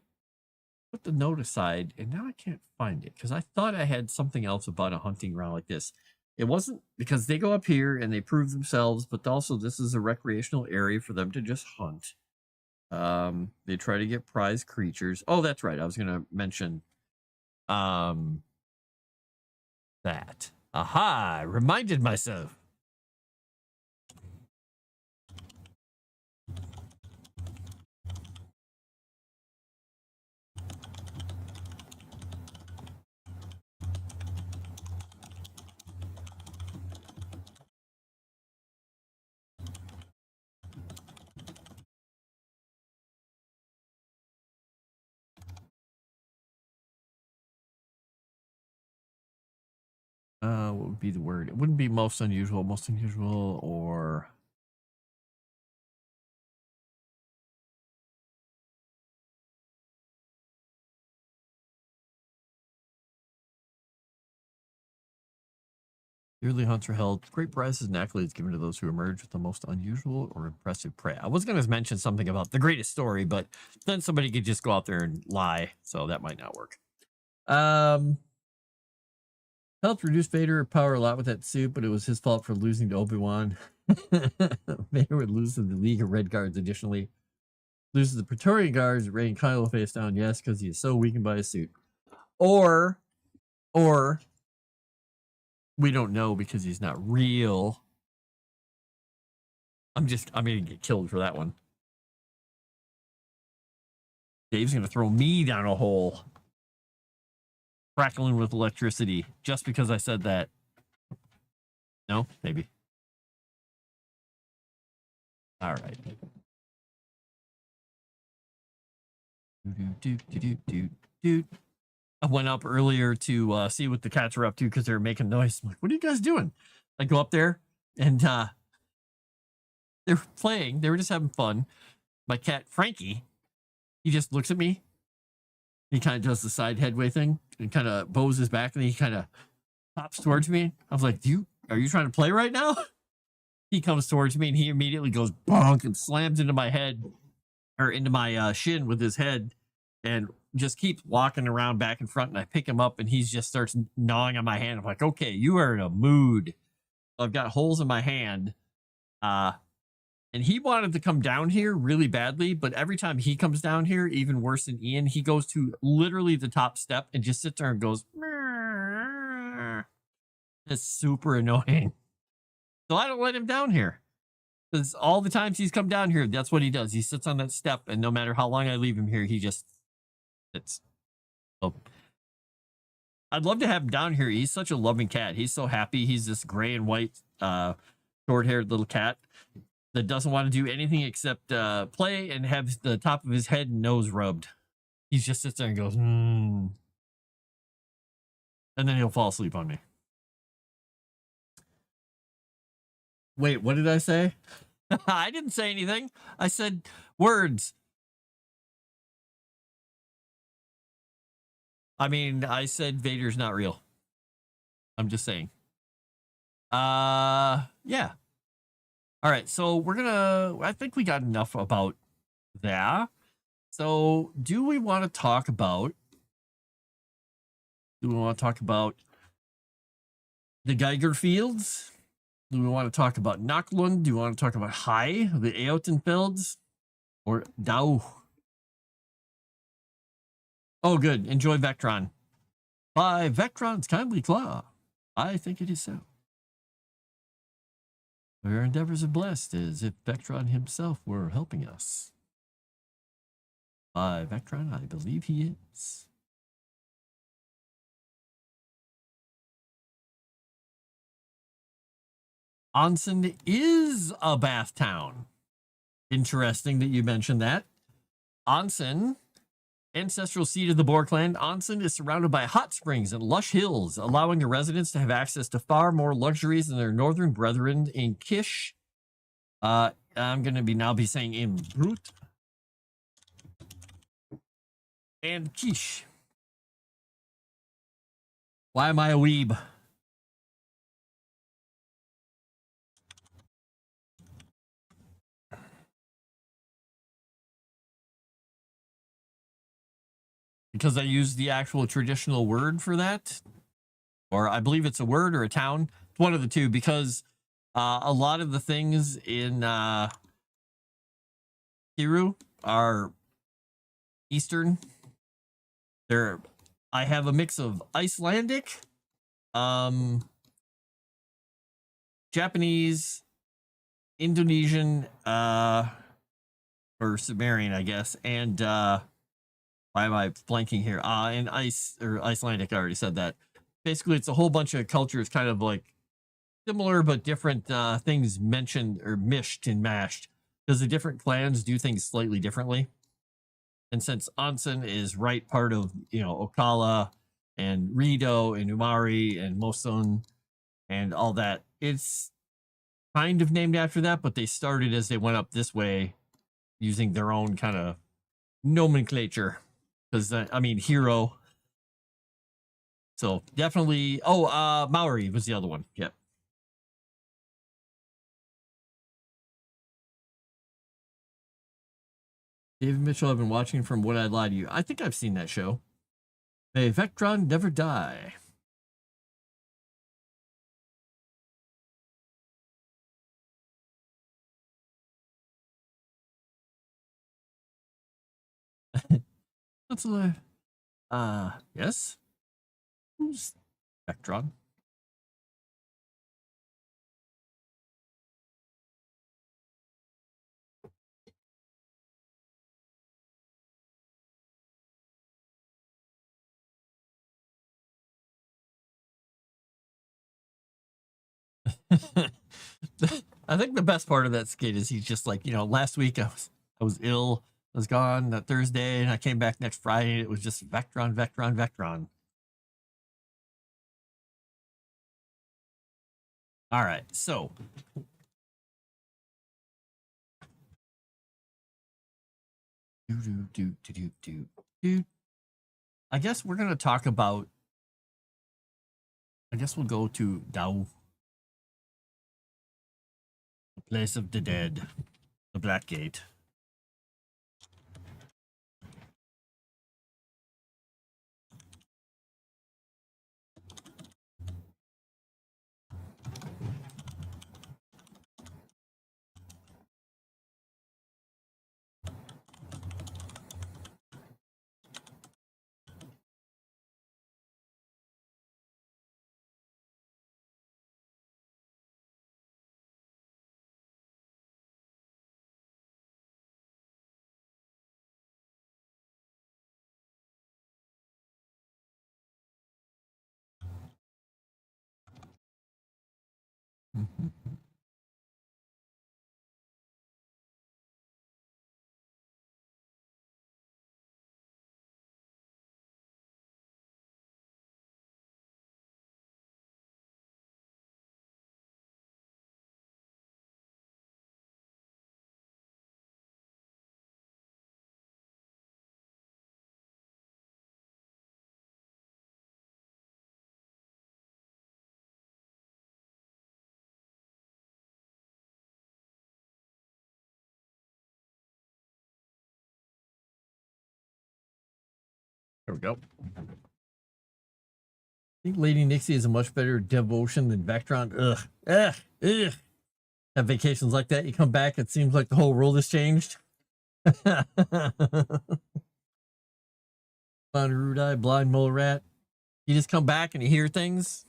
put the note aside, and now I can't find it because I thought I had something else about a hunting ground like this. It wasn't, because they go up here and they prove themselves, but also this is a recreational area for them to just hunt. They try to get prize creatures. Oh, that's right. I was going to mention that. Aha, I reminded myself. What would be the word? It wouldn't be most unusual, or yearly hunts are held. Great prizes and accolades given to those who emerge with the most unusual or impressive prey. I was going to mention something about the greatest story, but then somebody could just go out there and lie, so that might not work. Helped reduce Vader power a lot with that suit, but it was his fault for losing to Obi-Wan. Vader would lose to the League of Red Guards additionally. Loses the Praetorian Guards, Rey and Kylo face down, yes, because he is so weakened by his suit. Or we don't know because he's not real. I'm gonna get killed for that one. Dave's gonna throw me down a hole. Crackling with electricity just because I said that. No, maybe. All right. I went up earlier to see what the cats were up to because they were making noise. I'm like, what are you guys doing? I go up there and they were playing. They were just having fun. My cat, Frankie, he just looks at me. He kind of does the side headway thing and kind of bows his back, and he kind of hops towards me. I was like, are you trying to play right now? He comes towards me and he immediately goes bonk and slams into my head, or into my shin with his head, and just keeps walking around back and front. And I pick him up and he just starts gnawing on my hand. I'm like, okay, you are in a mood. I've got holes in my hand. And he wanted to come down here really badly, but every time he comes down here, even worse than Ian, he goes to literally the top step and just sits there and goes, "Meow." It's super annoying. So I don't let him down here. Because all the times he's come down here, that's what he does. He sits on that step, and no matter how long I leave him here, he just sits. So I'd love to have him down here. He's such a loving cat. He's so happy. He's this gray and white, short-haired little cat that doesn't want to do anything except play and have the top of his head and nose rubbed. He just sits there and goes, and then he'll fall asleep on me. Wait, what did I say? I didn't say anything. I said words. I mean, I said Vader's not real. I'm just saying. Yeah. All right, so I think we got enough about that. So do we want to talk about the Geiger Fields? Do we want to talk about Nochlund? Do we want to talk about High, the Eotenfelds, or Dao? Oh, good. Enjoy Vectron. By Vectron's kindly claw. I think it is so. Our endeavors are blessed as if Vectron himself were helping us. By Vectron, I believe he is. Onsen is a bath town. Interesting that you mentioned that. Onsen, ancestral seat of the Boar clan, Onsen is surrounded by hot springs and lush hills, allowing the residents to have access to far more luxuries than their northern brethren in Kish. I'm going to now be saying in Brut and Kish. Why am I a weeb? because I use the actual traditional word for that, or I believe it's a word or a town. It's one of the two, because a lot of the things in Hiru are Eastern. I have a mix of Icelandic, Japanese, Indonesian, or Sumerian, I guess, and why am I blanking here? And Icelandic, I already said that. Basically, it's a whole bunch of cultures, kind of like similar but different things mentioned or mished and mashed, because the different clans do things slightly differently. And since Onsen is right part of, Okala and Rido and Umari and Mosun and all that, it's kind of named after that, but they started as they went up this way using their own kind of nomenclature. Because, hero. So definitely. Oh, Maori was the other one. Yep. David Mitchell, I've been watching from What I'd Lie to You. I think I've seen that show. May Vectron never die. That's a yes. Who's Vectron? I think the best part of that skit is he's just like, last week I was ill, I was gone that Thursday, and I came back next Friday, and it was just Vectron, Vectron, Vectron. All right, so I guess we're gonna talk about. I guess we'll go to Dao, the place of the dead, the Black Gate. There we go. I think Lady Nixie is a much better devotion than Vectron. Ugh. Ugh. At vacations like that, you come back, it seems like the whole world has changed. Rudai, blind mole rat. You just come back and you hear things.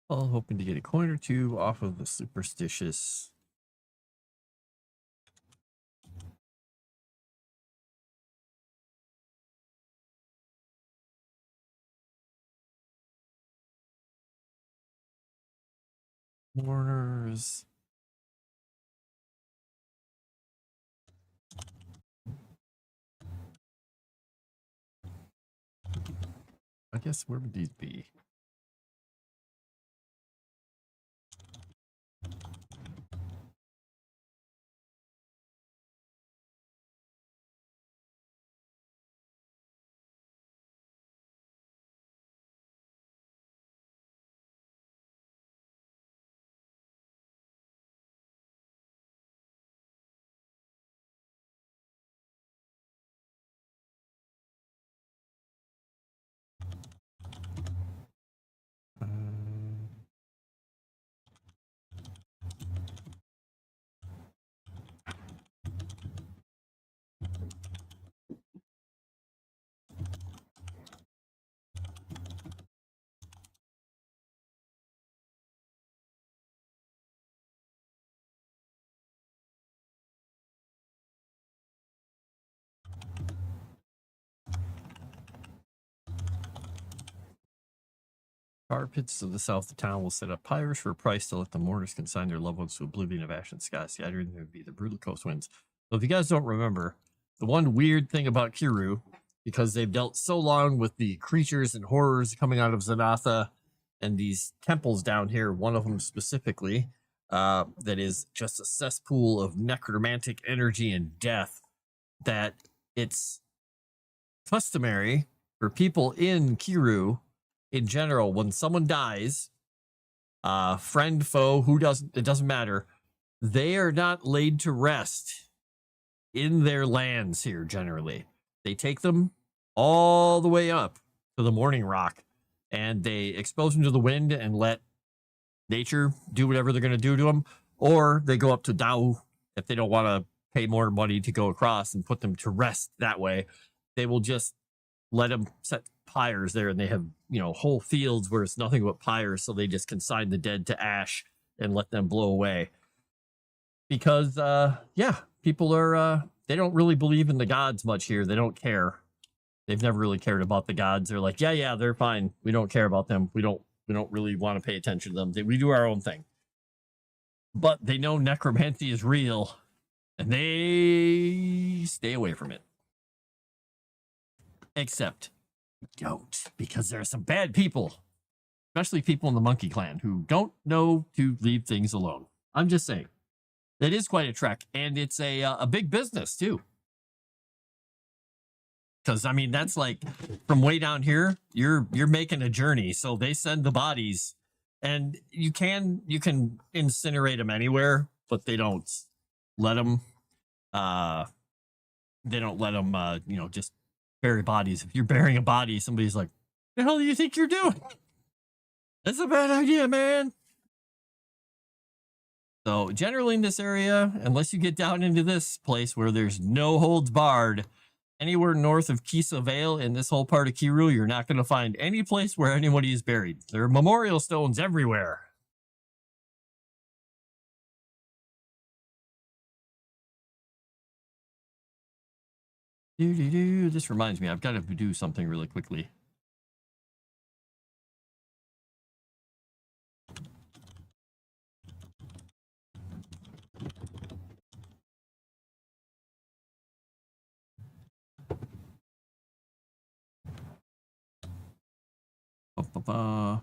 All hoping to get a coin or two off of the superstitious. Mourners. I guess where would these be? Tar pits to the south of town will set up pyres for a price to let the mourners consign their loved ones to oblivion of ash and sky. The other would be the brutal coast winds. So if you guys don't remember, the one weird thing about Kiru, because they've dealt so long with the creatures and horrors coming out of Zanatha and these temples down here, one of them specifically, that is just a cesspool of necromantic energy and death, that it's customary for people in Kiru in general, when someone dies, friend, foe, it doesn't matter, they are not laid to rest in their lands here generally. They take them all the way up to the Morning Rock and they expose them to the wind and let nature do whatever they're going to do to them, or they go up to Dao if they don't want to pay more money to go across and put them to rest that way. They will just let them set pyres there, and they have, you know, whole fields where it's nothing but pyres, so they just consign the dead to ash and let them blow away. Because yeah, people are they don't really believe in the gods much here. They don't care. They've never really cared about the gods. They're like, yeah, they're fine. We don't care about them. We don't really want to pay attention to them. We do our own thing. But they know necromancy is real, and they stay away from it. Except don't, because there are some bad people, especially people in the Monkey Clan, who don't know to leave things alone. I'm just saying. It is quite a trek, and it's a big business, too. Because, I mean, that's like, from way down here, you're making a journey, so they send the bodies, and you can incinerate them anywhere, but they don't let them, you know, just bury bodies. If you're burying a body, somebody's like, the hell do you think you're doing? That's a bad idea, man. So generally in this area, unless you get down into this place where there's no holds barred, anywhere north of Kisa Vale in this whole part of Kiru, you're not going to find any place where anybody is buried. There are memorial stones everywhere. This reminds me, I've got to do something really quickly. Ba-ba-ba.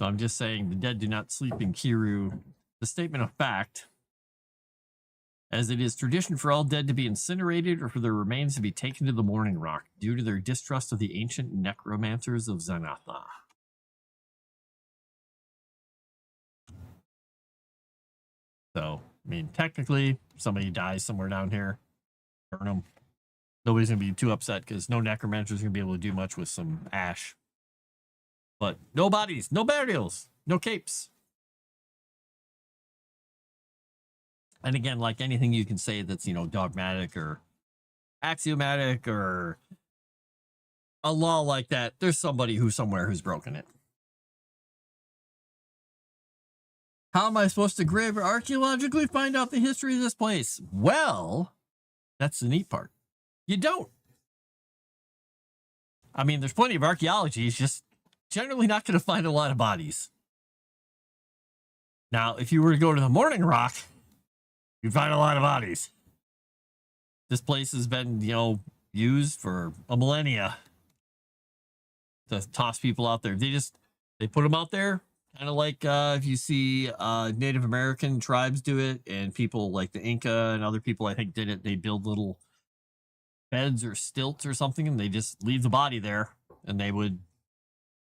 So I'm just saying the dead do not sleep in Kiru. The statement of fact, as it is tradition for all dead to be incinerated or for their remains to be taken to the Morning Rock due to their distrust of the ancient necromancers of Zanatha. So, I mean, technically, if somebody dies somewhere down here, burn them. Nobody's going to be too upset because no necromancer's going to be able to do much with some ash. But no bodies, no burials, no capes. And again, like anything you can say that's, you know, dogmatic or axiomatic or a law like that, there's somebody who's somewhere who's broken it. How am I supposed to grave or archaeologically find out the history of this place? Well, that's the neat part. You don't. I mean, there's plenty of archaeology. It's just generally not going to find a lot of bodies. Now, if you were to go to the Morning Rock, you'd find a lot of bodies. This place has been, you know, used for a millennia to toss people out there. They put them out there. Kind of like if you see Native American tribes do it, and people like the Inca and other people, I think, did it. They build little beds or stilts or something, and they just leave the body there, and they would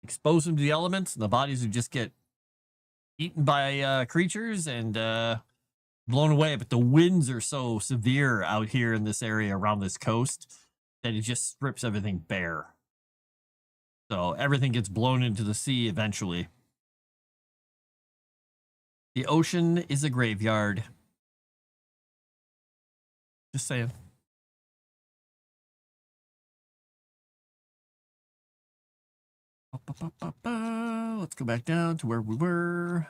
expose them to the elements, and the bodies would just get eaten by creatures and blown away. But the winds are so severe out here in this area around this coast that it just strips everything bare. So everything gets blown into the sea eventually. The ocean is a graveyard. Just saying. Let's go back down to where we were.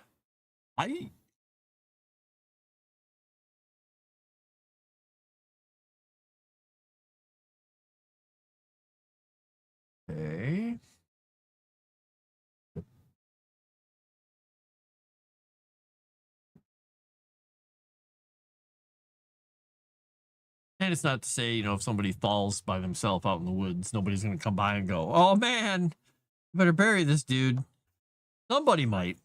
Okay. And it's not to say, you know, if somebody falls by themselves out in the woods, nobody's going to come by and go, oh man, you better bury this dude. Somebody might.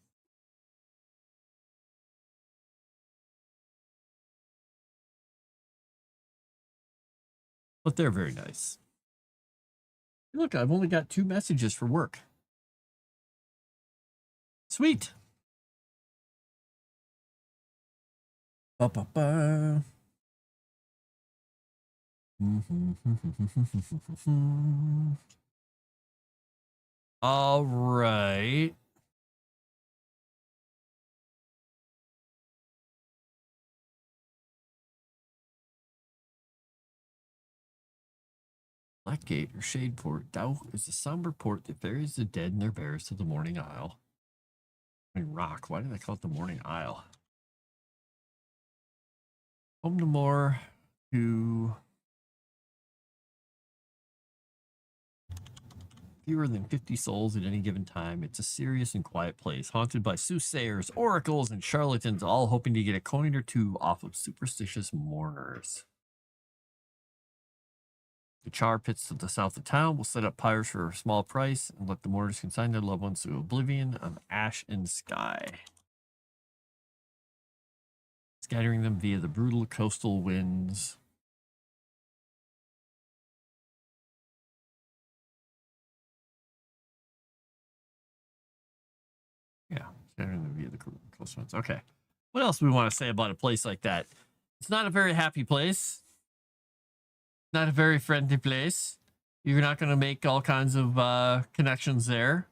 But they're very nice. Look, I've only got 2 messages for work. Sweet. Ba-ba-ba. All right. Blackgate or Shadeport. Dow is a somber port that ferries the dead and their bearers to the Morning Isle. Rock. Why did I call it the Morning Isle? Home to more to fewer than 50 souls at any given time. It's a serious and quiet place, haunted by soothsayers, oracles, and charlatans, all hoping to get a coin or two off of superstitious mourners. The char pits to the south of town will set up pyres for a small price and let the mourners consign their loved ones to oblivion of ash and sky, scattering them via the brutal coastal winds. Yeah, scattering them via the coastal winds. Okay. What else do we want to say about a place like that? It's not a very happy place. Not a very friendly place. You're not going to make all kinds of connections there.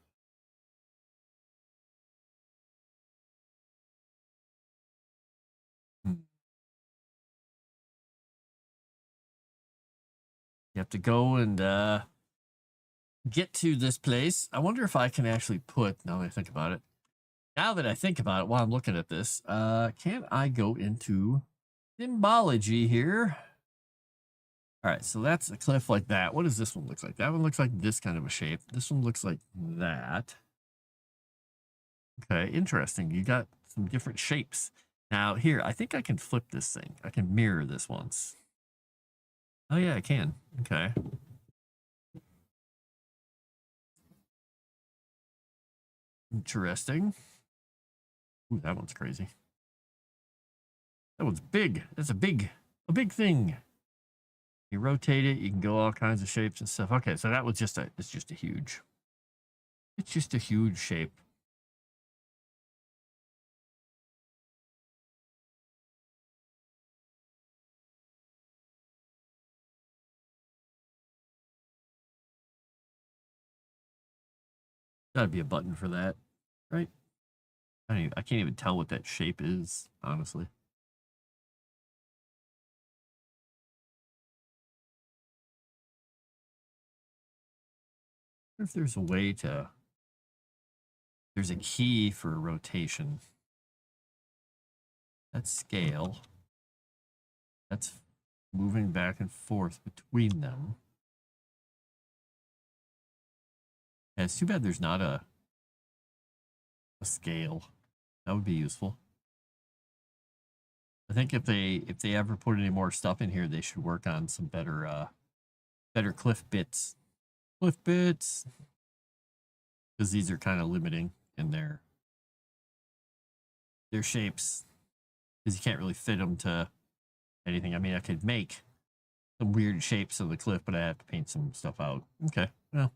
You have to go and get to this place. I wonder if I can actually put, now that I think about it, while I'm looking at this, can I go into symbology here? All right, so that's a cliff like that. What does this one look like? That one looks like this kind of a shape. This one looks like that. Okay, interesting. You got some different shapes. Now here, I think I can flip this thing. I can mirror this once. Oh yeah, I can. Okay. Interesting. Ooh, that one's crazy. That one's big. That's a big thing. You rotate it, you can go all kinds of shapes and stuff. Okay, so that was just it's just a huge shape. Gotta be a button for that, right? I can't even tell what that shape is, honestly. I wonder if there's a way to... There's a key for rotation. That's scale. That's moving back and forth between them. Yeah, it's too bad there's not a scale. That would be useful. I think if they ever put any more stuff in here, they should work on some better cliff bits. Cliff bits. Because these are kind of limiting in their shapes. Because you can't really fit them to anything. I mean, I could make some weird shapes of the cliff, but I have to paint some stuff out. Okay, well,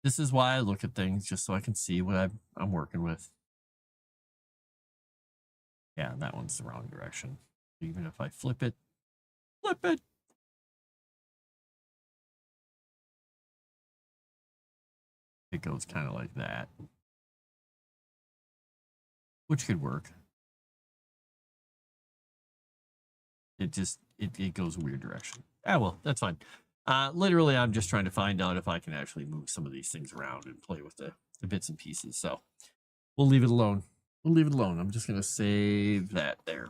this is why I look at things, just so I can see what I'm working with. Yeah, that one's the wrong direction. Even if I flip it. It goes kind of like that. Which could work. It goes a weird direction. Ah, well, that's fine. Literally, I'm just trying to find out if I can actually move some of these things around and play with the bits and pieces. So we'll leave it alone. I'm just going to save that there.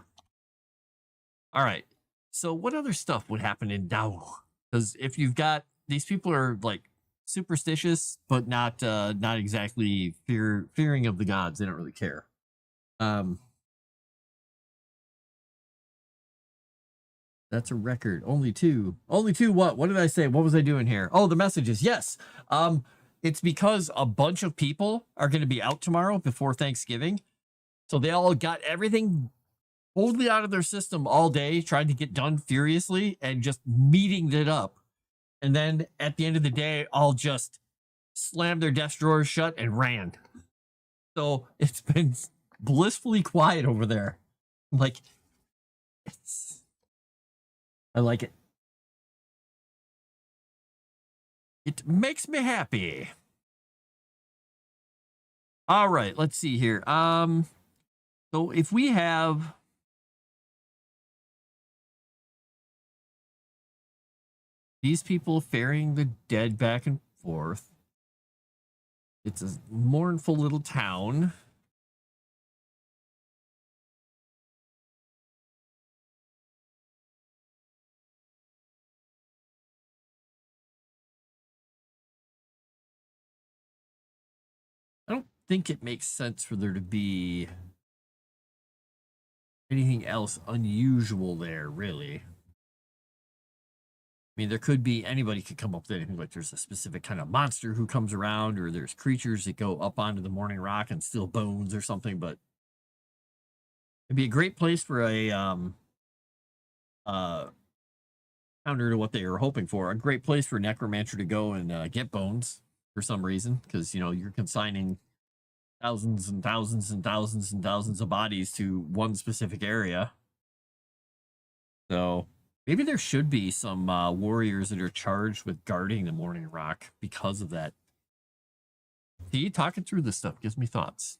All right. So what other stuff would happen in Dao? Because if you've got... These people are like superstitious, but not exactly fearing of the gods. They don't really care. That's a record. Only two what did I say? What was I doing here? Oh, the messages. Yes. It's because a bunch of people are going to be out tomorrow before Thanksgiving, so they all got everything totally out of their system all day, trying to get done furiously and just meeting it up, and then at the end of the day all just slammed their desk drawers shut and ran. So it's been blissfully quiet over there. Like, I like it. It makes me happy. All right, let's see here. So if we have these people ferrying the dead back and forth, it's a mournful little town. I don't think it makes sense for there to be anything else unusual there, really. I mean, there could be... Anybody could come up with anything, like there's a specific kind of monster who comes around, or there's creatures that go up onto the morning rock and steal bones or something, but it'd be a great place for a counter to what they were hoping for. A great place for necromancer to go and get bones for some reason, because you're consigning thousands and thousands and thousands and thousands of bodies to one specific area. So maybe there should be some warriors that are charged with guarding the morning rock because of that. See, talking through this stuff gives me thoughts.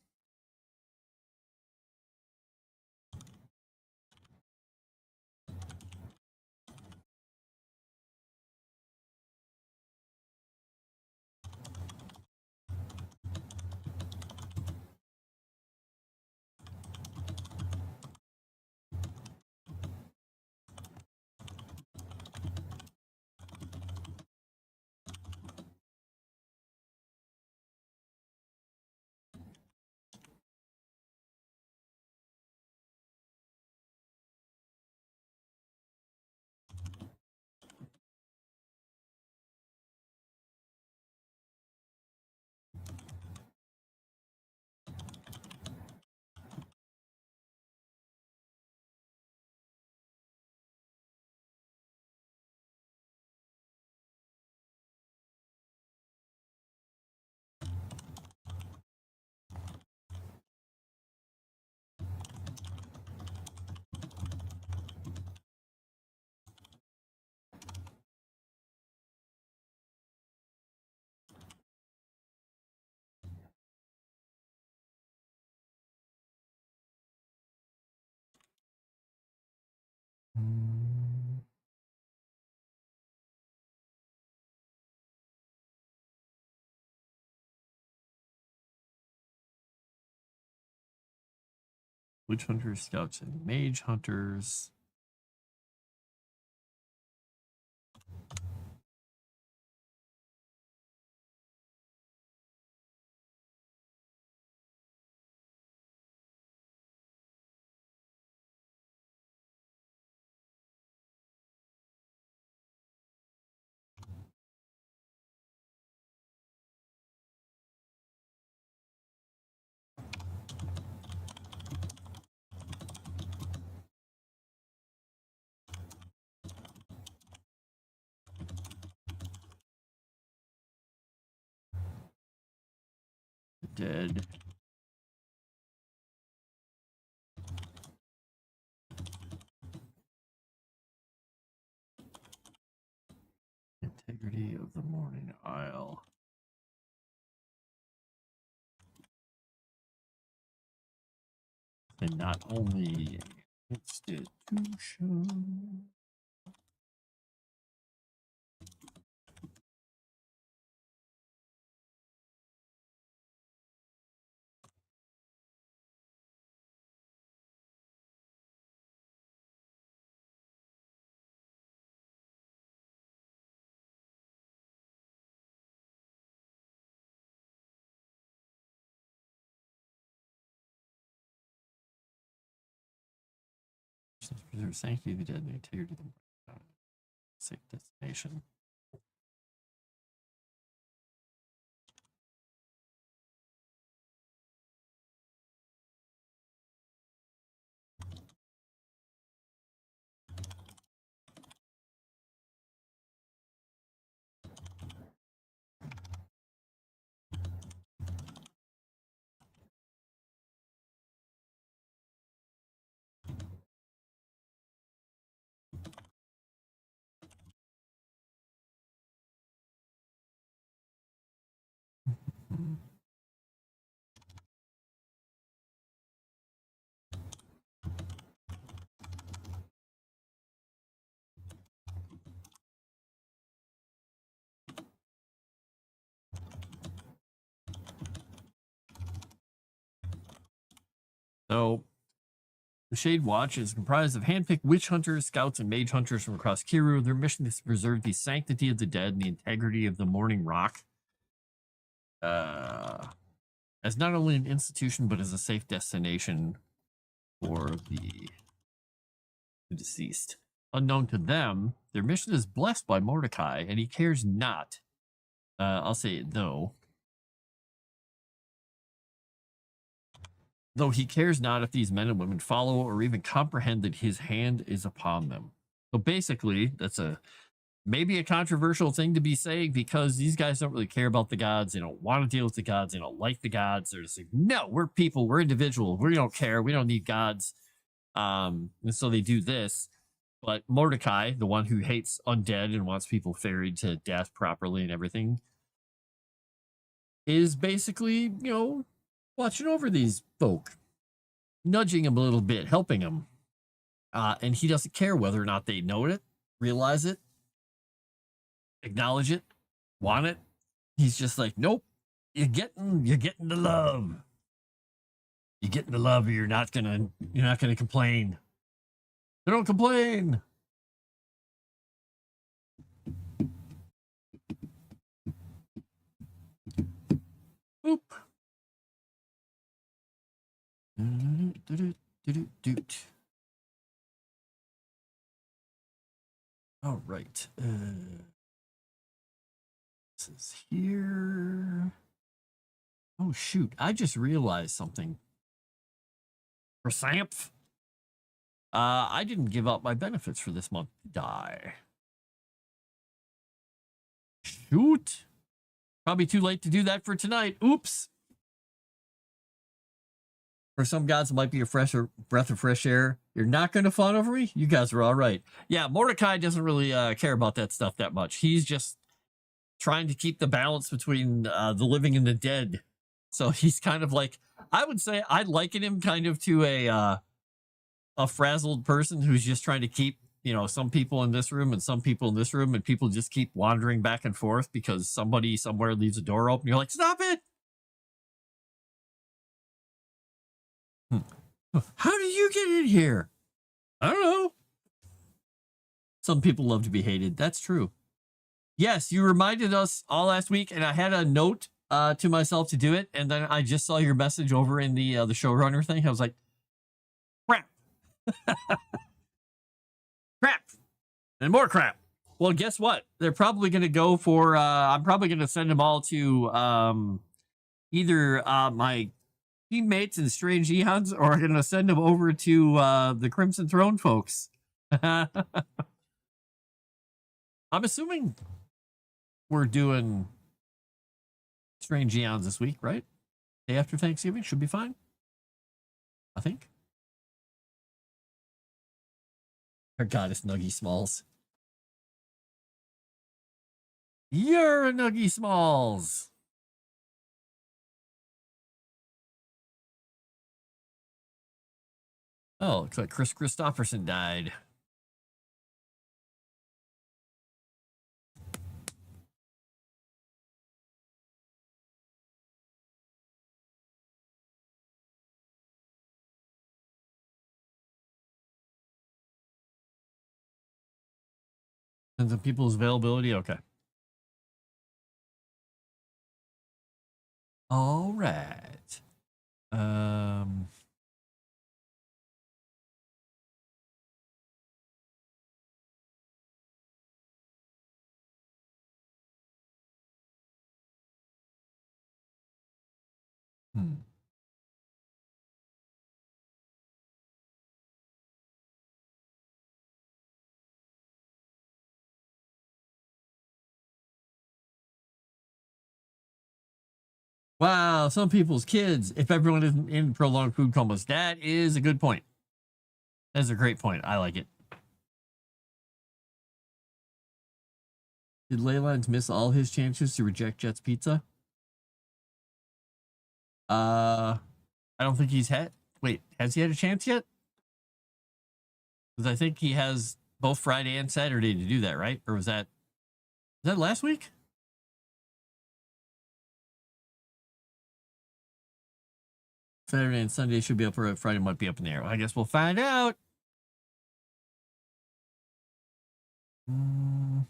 Witch hunters, scouts, and mage hunters. Dead. Integrity of the Morning Isle. And not only institution. Preserve sanctity of the dead and the integrity of the safe destination. So, the Shade Watch is comprised of handpicked witch hunters, scouts, and mage hunters from across Kiru. Their mission is to preserve the sanctity of the dead and the integrity of the Morning Rock. As not only an institution, but as a safe destination for the deceased. Unknown to them, their mission is blessed by Mordecai, and he cares not. I'll say it though. Though he cares not if these men and women follow or even comprehend that his hand is upon them. So basically, that's maybe a controversial thing to be saying because these guys don't really care about the gods. They don't want to deal with the gods. They don't like the gods. They're just like, no, we're people. We're individual. We don't care. We don't need gods. And so they do this. But Mordecai, the one who hates undead and wants people ferried to death properly and everything, is basically, watching over these folk, nudging them a little bit, helping them. And he doesn't care whether or not they know it, realize it, acknowledge it, want it. He's just like, nope, you're getting the love. You're getting the love, or you're not gonna complain. They don't complain. Boop. All right. This is here. Oh, shoot. I just realized something. For Samph, I didn't give up my benefits for this month. Die. Shoot. Probably too late to do that for tonight. Oops. For some gods, it might be a breath of fresh air. You're not going to fawn over me? You guys are all right. Yeah, Mordecai doesn't really care about that stuff that much. He's just trying to keep the balance between the living and the dead. So he's kind of like, I would say I liken him kind of to a frazzled person who's just trying to keep, some people in this room and some people in this room, and people just keep wandering back and forth because somebody somewhere leaves a door open. You're like, stop it. How did you get in here? I don't know. Some people love to be hated. That's true. Yes, you reminded us all last week, and I had a note to myself to do it, and then I just saw your message over in the showrunner thing. I was like, crap. Crap. And more crap. Well, guess what? They're probably going to go for, I'm probably going to send them all to either my teammates in Strange Eons, or I'm going to send them over to the Crimson Throne folks. I'm assuming we're doing Strange Eons this week, right? Day after Thanksgiving should be fine. I think. Our goddess Nuggy Smalls. You're a Nuggy Smalls. Oh, looks like Chris Christopherson died. Depends on people's availability. Okay. All right. Wow, some people's kids, if everyone isn't in prolonged food comas, that is a good point. That's a great point. I like it. Did Leyland's miss all his chances to reject Jet's pizza? I don't think he's had. Wait, has he had a chance yet? Because I think he has both Friday and Saturday to do that, right? Or was that last week? Saturday and Sunday should be up, or Friday might be up in the air. Well, I guess we'll find out. Oh,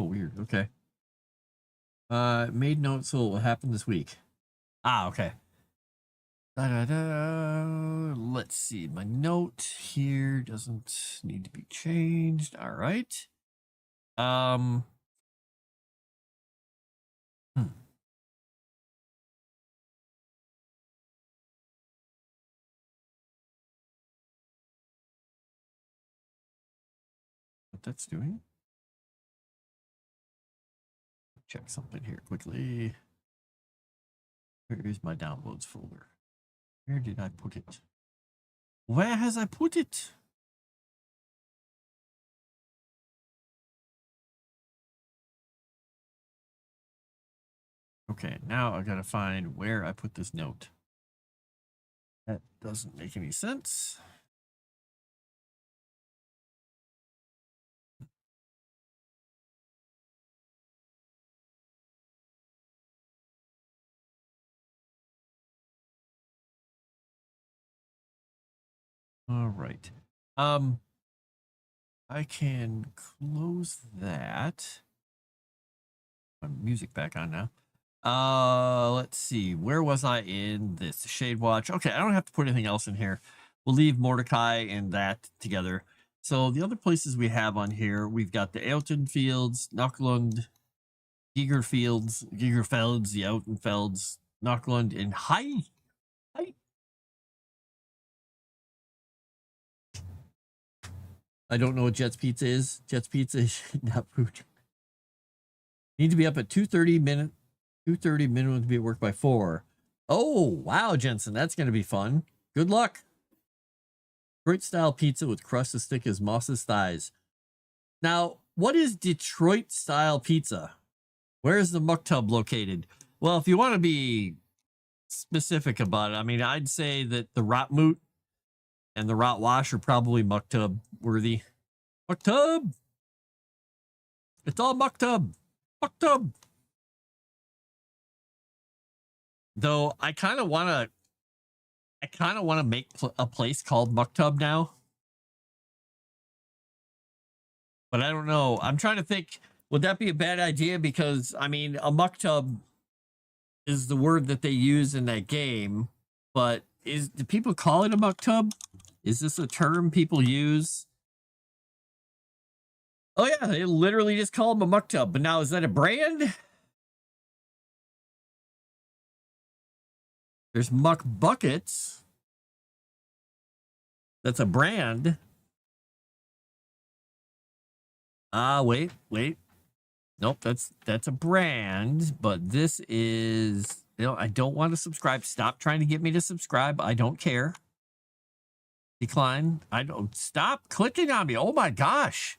weird. Okay. Made notes, so it will happen this week. Ah, okay. Let's see. My note here doesn't need to be changed. All right. What that's doing? Check something here quickly. Where is my downloads folder? Where did I put it? Where has I put it? Okay, now I gotta find where I put this note. That doesn't make any sense. All right. I can close that. My music back on now. Let's see. Where was I in this? Shade Watch. Okay, I don't have to put anything else in here. We'll leave Mordecai and that together. So the other places we have on here, we've got the Eilton Fields, Nocklund, Gigerfelds, the Outenfelds, Nocklund, and Hi. I don't know what Jet's Pizza is. Jet's Pizza is not food. Need to be up at 2:30 minimum to be at work by 4. Oh, wow, Jensen. That's going to be fun. Good luck. Detroit-style pizza with crust as thick as Moss's thighs. Now, what is Detroit-style pizza? Where is the muck tub located? Well, if you want to be specific about it, I mean, I'd say that the Rotmoot and the Rot Wash are probably muck tub worthy. Muck tub! It's all muktub. Muktub. Though I kind of want to make a place called Muktub now. But I don't know. I'm trying to think, would that be a bad idea? Because I mean, a Muktub is the word that they use in that game, but do people call it a Muktub? Is this a term people use? Oh yeah, they literally just call them a Muktub. But now, is that a brand? There's Muck Buckets. That's a brand. Wait. Nope, that's a brand, but this is, I don't want to subscribe. Stop trying to get me to subscribe. I don't care. Decline. I don't, stop clicking on me. Oh my gosh.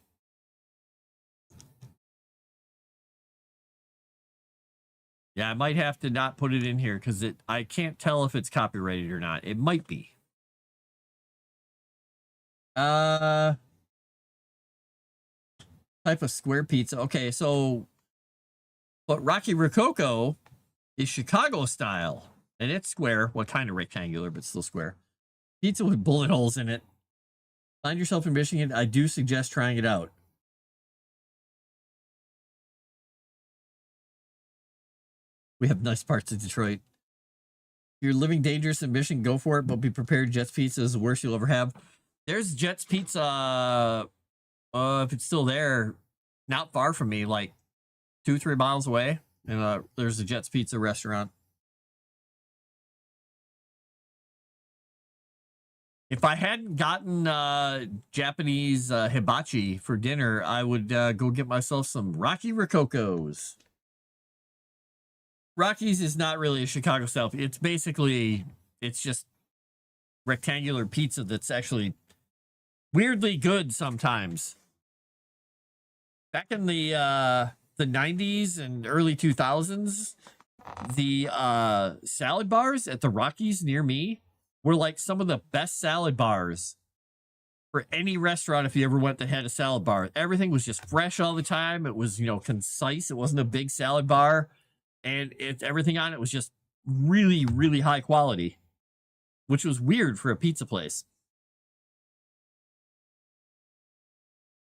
Yeah, I might have to not put it in here because I can't tell if it's copyrighted or not. It might be. Type of square pizza. Okay, so but Rocky Rococo is Chicago style, and it's square. Well, kind of rectangular, but still square. Pizza with bullet holes in it. Find yourself in Michigan. I do suggest trying it out. We have nice parts of Detroit. If you're living dangerous in Michigan, go for it, but be prepared. Jets Pizza is the worst you'll ever have. There's Jets Pizza, if it's still there, not far from me, like 2-3 miles away. And there's a Jets Pizza restaurant. If I hadn't gotten Japanese hibachi for dinner, I would go get myself some Rocky Rococos. Rocky's is not really a Chicago style. It's basically, it's just rectangular pizza that's actually weirdly good sometimes. Back in the 90s and early 2000s, the salad bars at the Rockies near me were like some of the best salad bars for any restaurant if you ever went that had a salad bar. Everything was just fresh all the time. It was, concise. It wasn't a big salad bar. And everything on it was just really, really high quality, which was weird for a pizza place.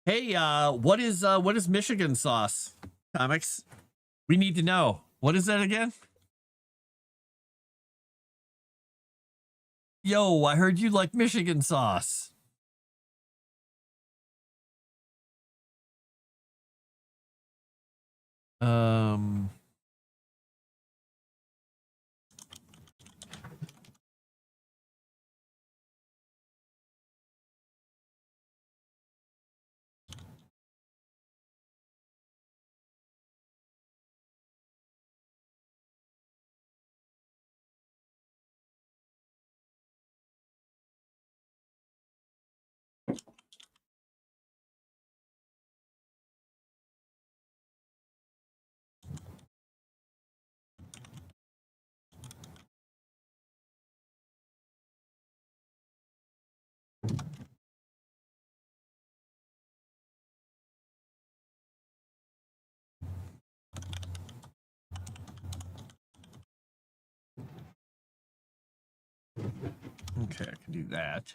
Hey, what is Michigan sauce? Comics, we need to know. What is that again? Yo, I heard you like Michigan sauce. Okay, I can do that.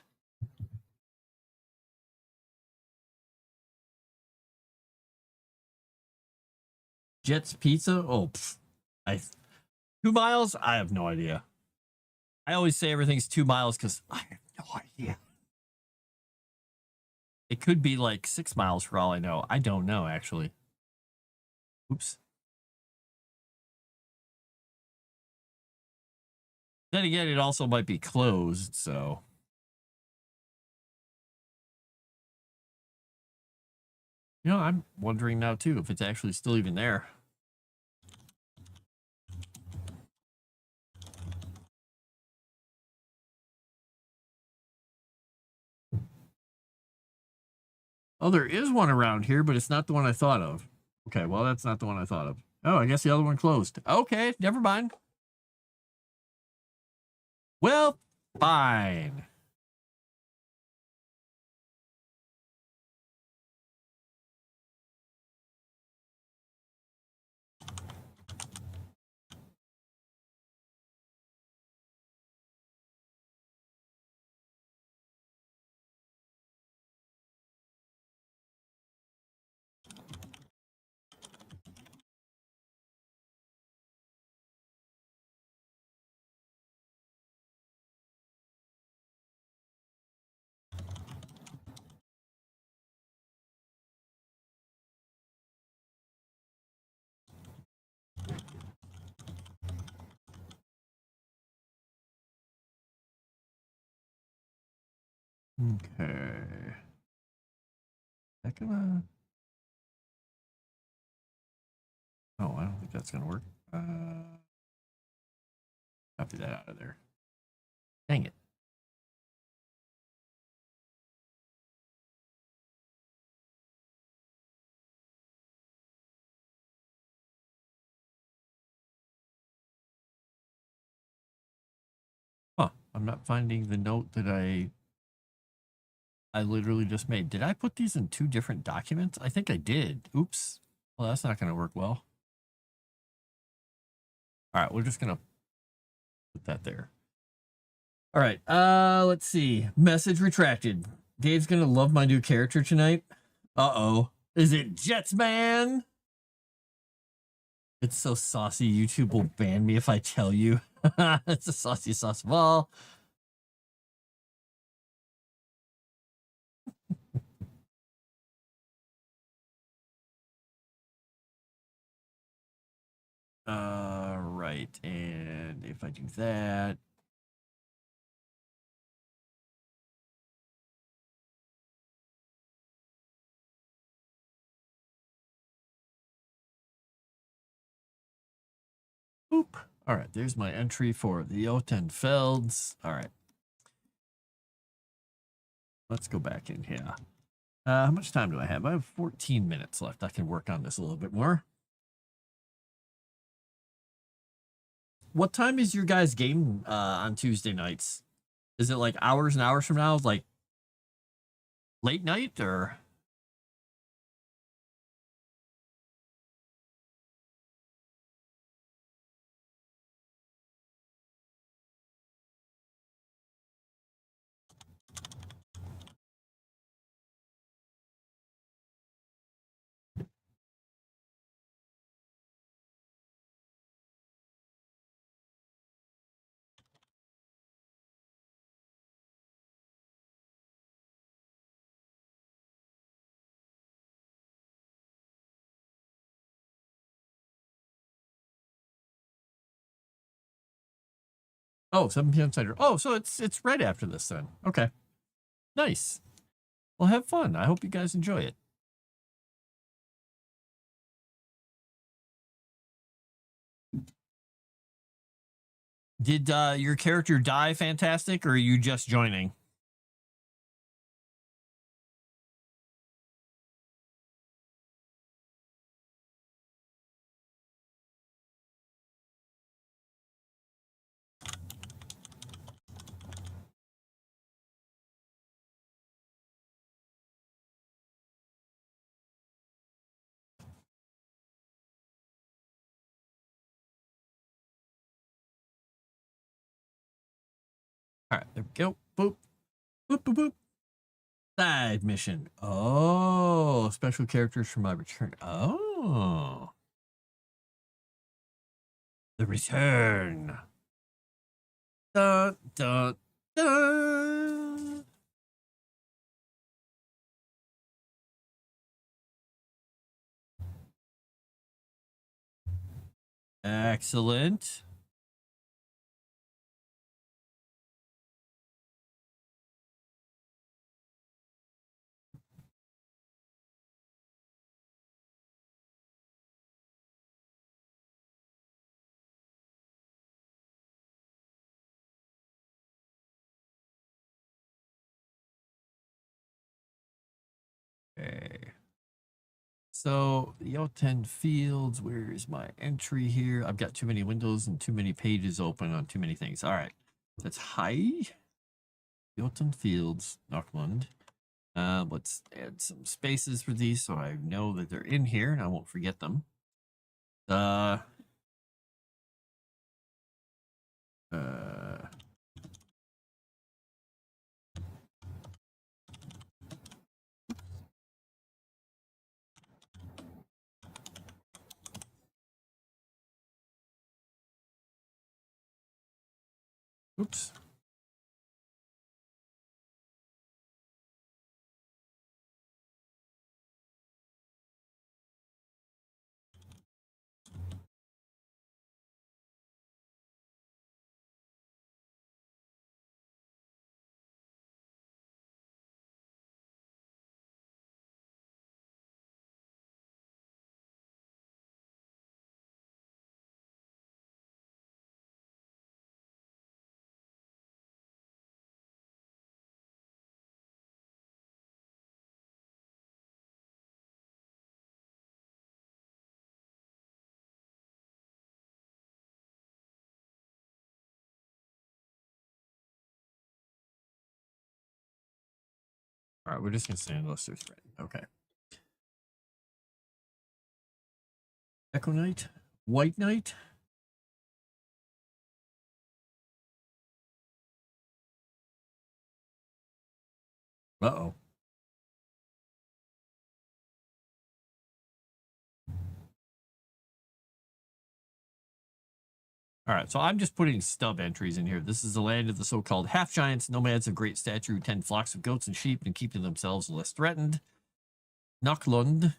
Jets Pizza? Oh, 2 miles? I have no idea. I always say everything's 2 miles because I have no idea. It could be like 6 miles for all I know. I don't know, actually. Oops. Then again, it also might be closed, so. I'm wondering now, too, if it's actually still even there. Oh, there is one around here, but it's not the one I thought of. Okay, well, that's not the one I thought of. Oh, I guess the other one closed. Okay, never mind. Well, fine. Okay. That gonna... Oh, I don't think that's gonna work. Copy that out of there. Dang it. Huh. I'm not finding the note that I literally just made. Did I put these in 2 different documents? I think I did. Oops. Well, that's not going to work well. All right, we're just going to put that there. All right, let's see. Message retracted. Dave's going to love my new character tonight. Uh-oh. Is it Jetsman? It's so saucy, YouTube will ban me if I tell you. It's the sauciest sauce of all. Right, and if I do that, boop. All right, there's my entry for the Jotunfelds. All right, let's go back in here. How much time do I have? I have 14 minutes left. I can work on this a little bit more. What time is your guys' game on Tuesday nights? Is it like hours and hours from now? Like late night or? Oh, 7 p.m. Central. Oh, so it's right after this then. Okay. Nice. Well, have fun. I hope you guys enjoy it. Did your character die fantastic, or are you just joining? All right, there we go. Boop, boop, boop, boop. Side mission. Oh, special characters from my return. Oh, the return. Dun, dun, dun. Excellent. Okay. So the Jotun Fields, where's my entry here? I've got too many windows and too many pages open on too many things. All right. That's high. Jotun Fields, Northland. Let's add some spaces for these so I know that they're in here and I won't forget them. Uh, oops. All right, we're just gonna say unless they're threatened. Okay. Echo Knight, White Knight. Uh-oh. All right, so I'm just putting stub entries in here. This is the land of the so-called half-giants, nomads of great stature who tend flocks of goats and sheep and keep to themselves less threatened. Naklund.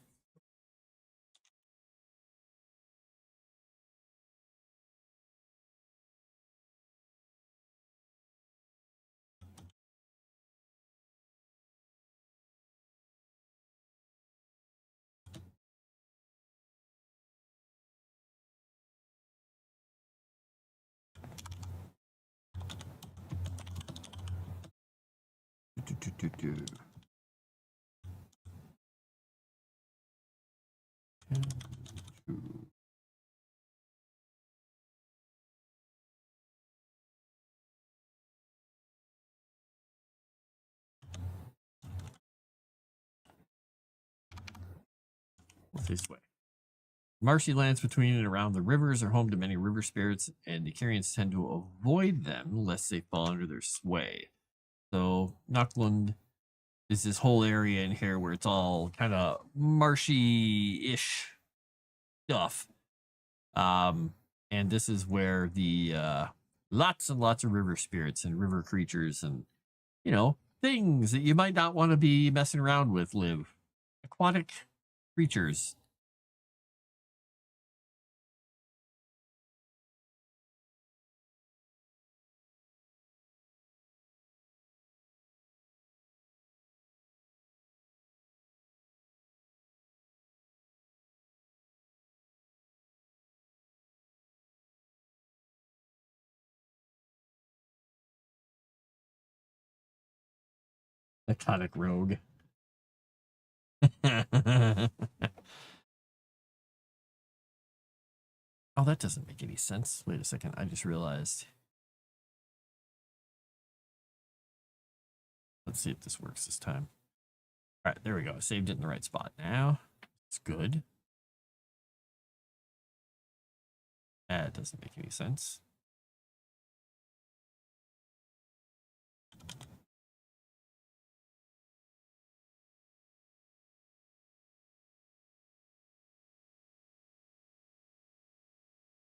This way. Marshy lands between and around the rivers are home to many river spirits, and the Kyrians tend to avoid them lest they fall under their sway. So Naklund is this whole area in here where it's all kind of marshy-ish stuff. And this is where the lots and lots of river spirits and river creatures and, you know, things that you might not want to be messing around with live. Aquatic creatures. Aquatic rogue. Oh, that doesn't make any sense. Wait a second. I just realized. Let's see if this works this time. All right, there we go. I saved it in the right spot. Now it's good. That doesn't make any sense.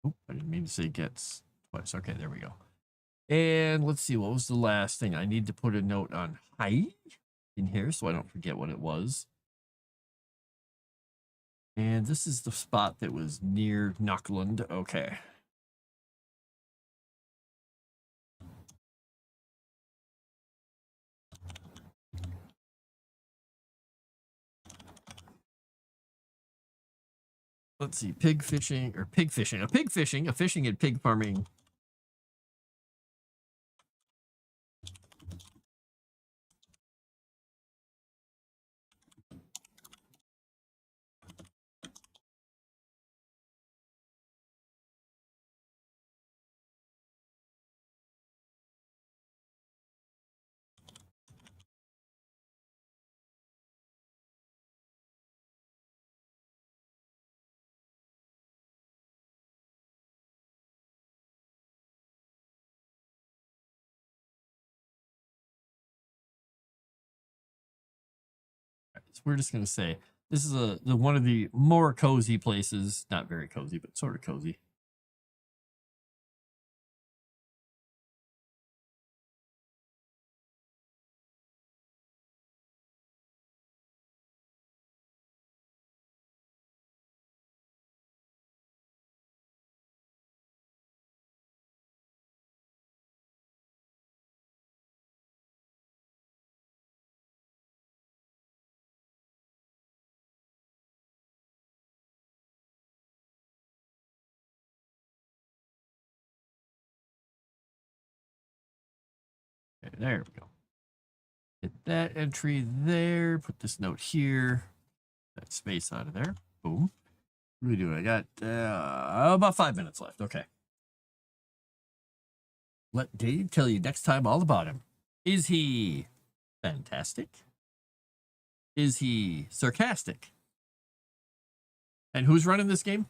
Oh, I didn't mean to say gets twice. Okay, there we go. And let's see, what was the last thing? I need to put a note on height in here so I don't forget what it was. And this is the spot that was near Naklund. Okay. Let's see, pig fishing, a fishing and pig farming. So we're just going to say this is one of the more cozy places. Not very cozy, but sort of cozy. Okay, there we go. Get that entry there. Put this note here. That space out of there. Boom. What are we doing? I got about 5 minutes left. Okay. Let Dave tell you next time all about him. Is he fantastic? Is he sarcastic? And who's running this game?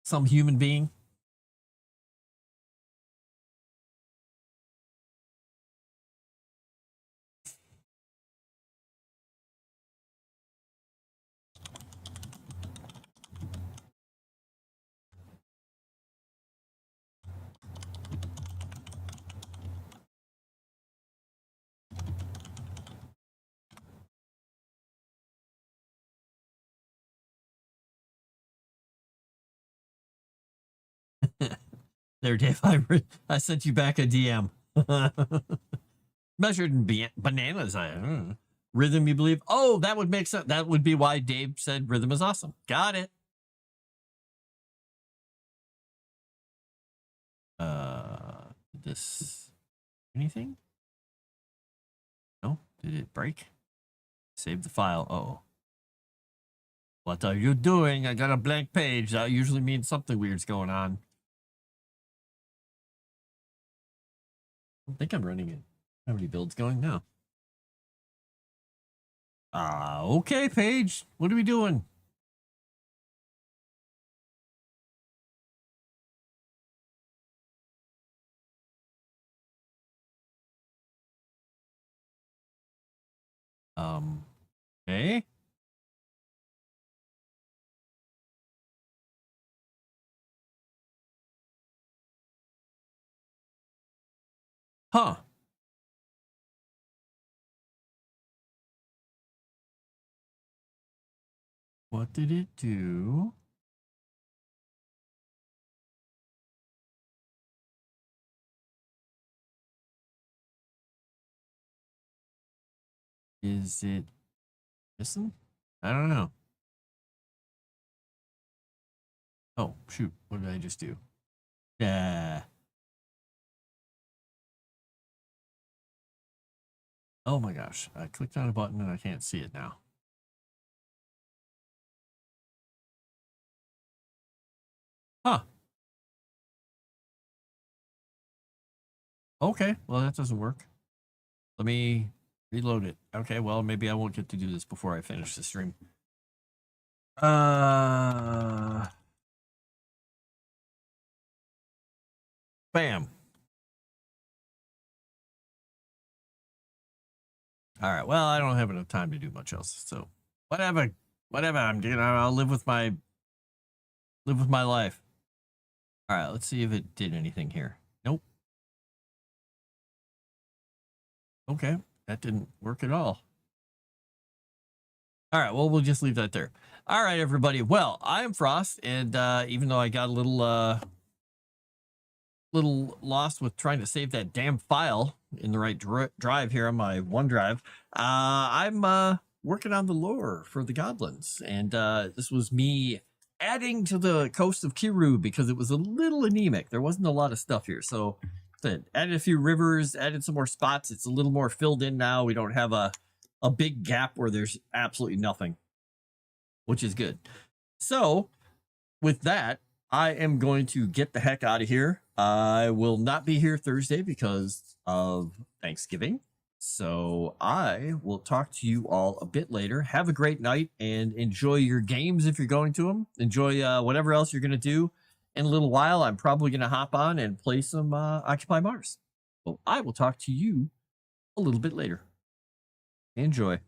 Some human being? There, Dave, I sent you back a DM. Measured in bananas. Rhythm, you believe? Oh, that would make sense. That would be why Dave said rhythm is awesome. Got it. This anything? No? Did it break? Save the file. Oh. What are you doing? I got a blank page. That usually means something weird's going on. I think I'm running it. How many builds going now? Okay, Paige. What are we doing? Okay. Huh. What did it do? Is it missing? I don't know. Oh, shoot. What did I just do? Yeah. Oh my gosh. I clicked on a button and I can't see it now. Huh. Okay. Well, that doesn't work. Let me reload it. Okay. Well, maybe I won't get to do this before I finish the stream. Bam. All right. Well, I don't have enough time to do much else. So whatever. I'll live with my life. All right. Let's see if it did anything here. Nope. Okay. That didn't work at all. All right. Well, we'll just leave that there. All right, everybody. Well, I am Frost, and even though I got a little lost with trying to save that damn file in the right drive here on my OneDrive, I'm working on the lore for the goblins, and this was me adding to the coast of Kiru because it was a little anemic. There wasn't a lot of stuff here, so added a few rivers, added some more spots. It's a little more filled in now. We don't have a big gap where there's absolutely nothing, which is good. So with that, I am going to get the heck out of here. I will not be here Thursday because of Thanksgiving. So I will talk to you all a bit later. Have a great night and enjoy your games if you're going to them. Enjoy whatever else you're going to do. In a little while, I'm probably going to hop on and play some Occupy Mars. So I will talk to you a little bit later. Enjoy.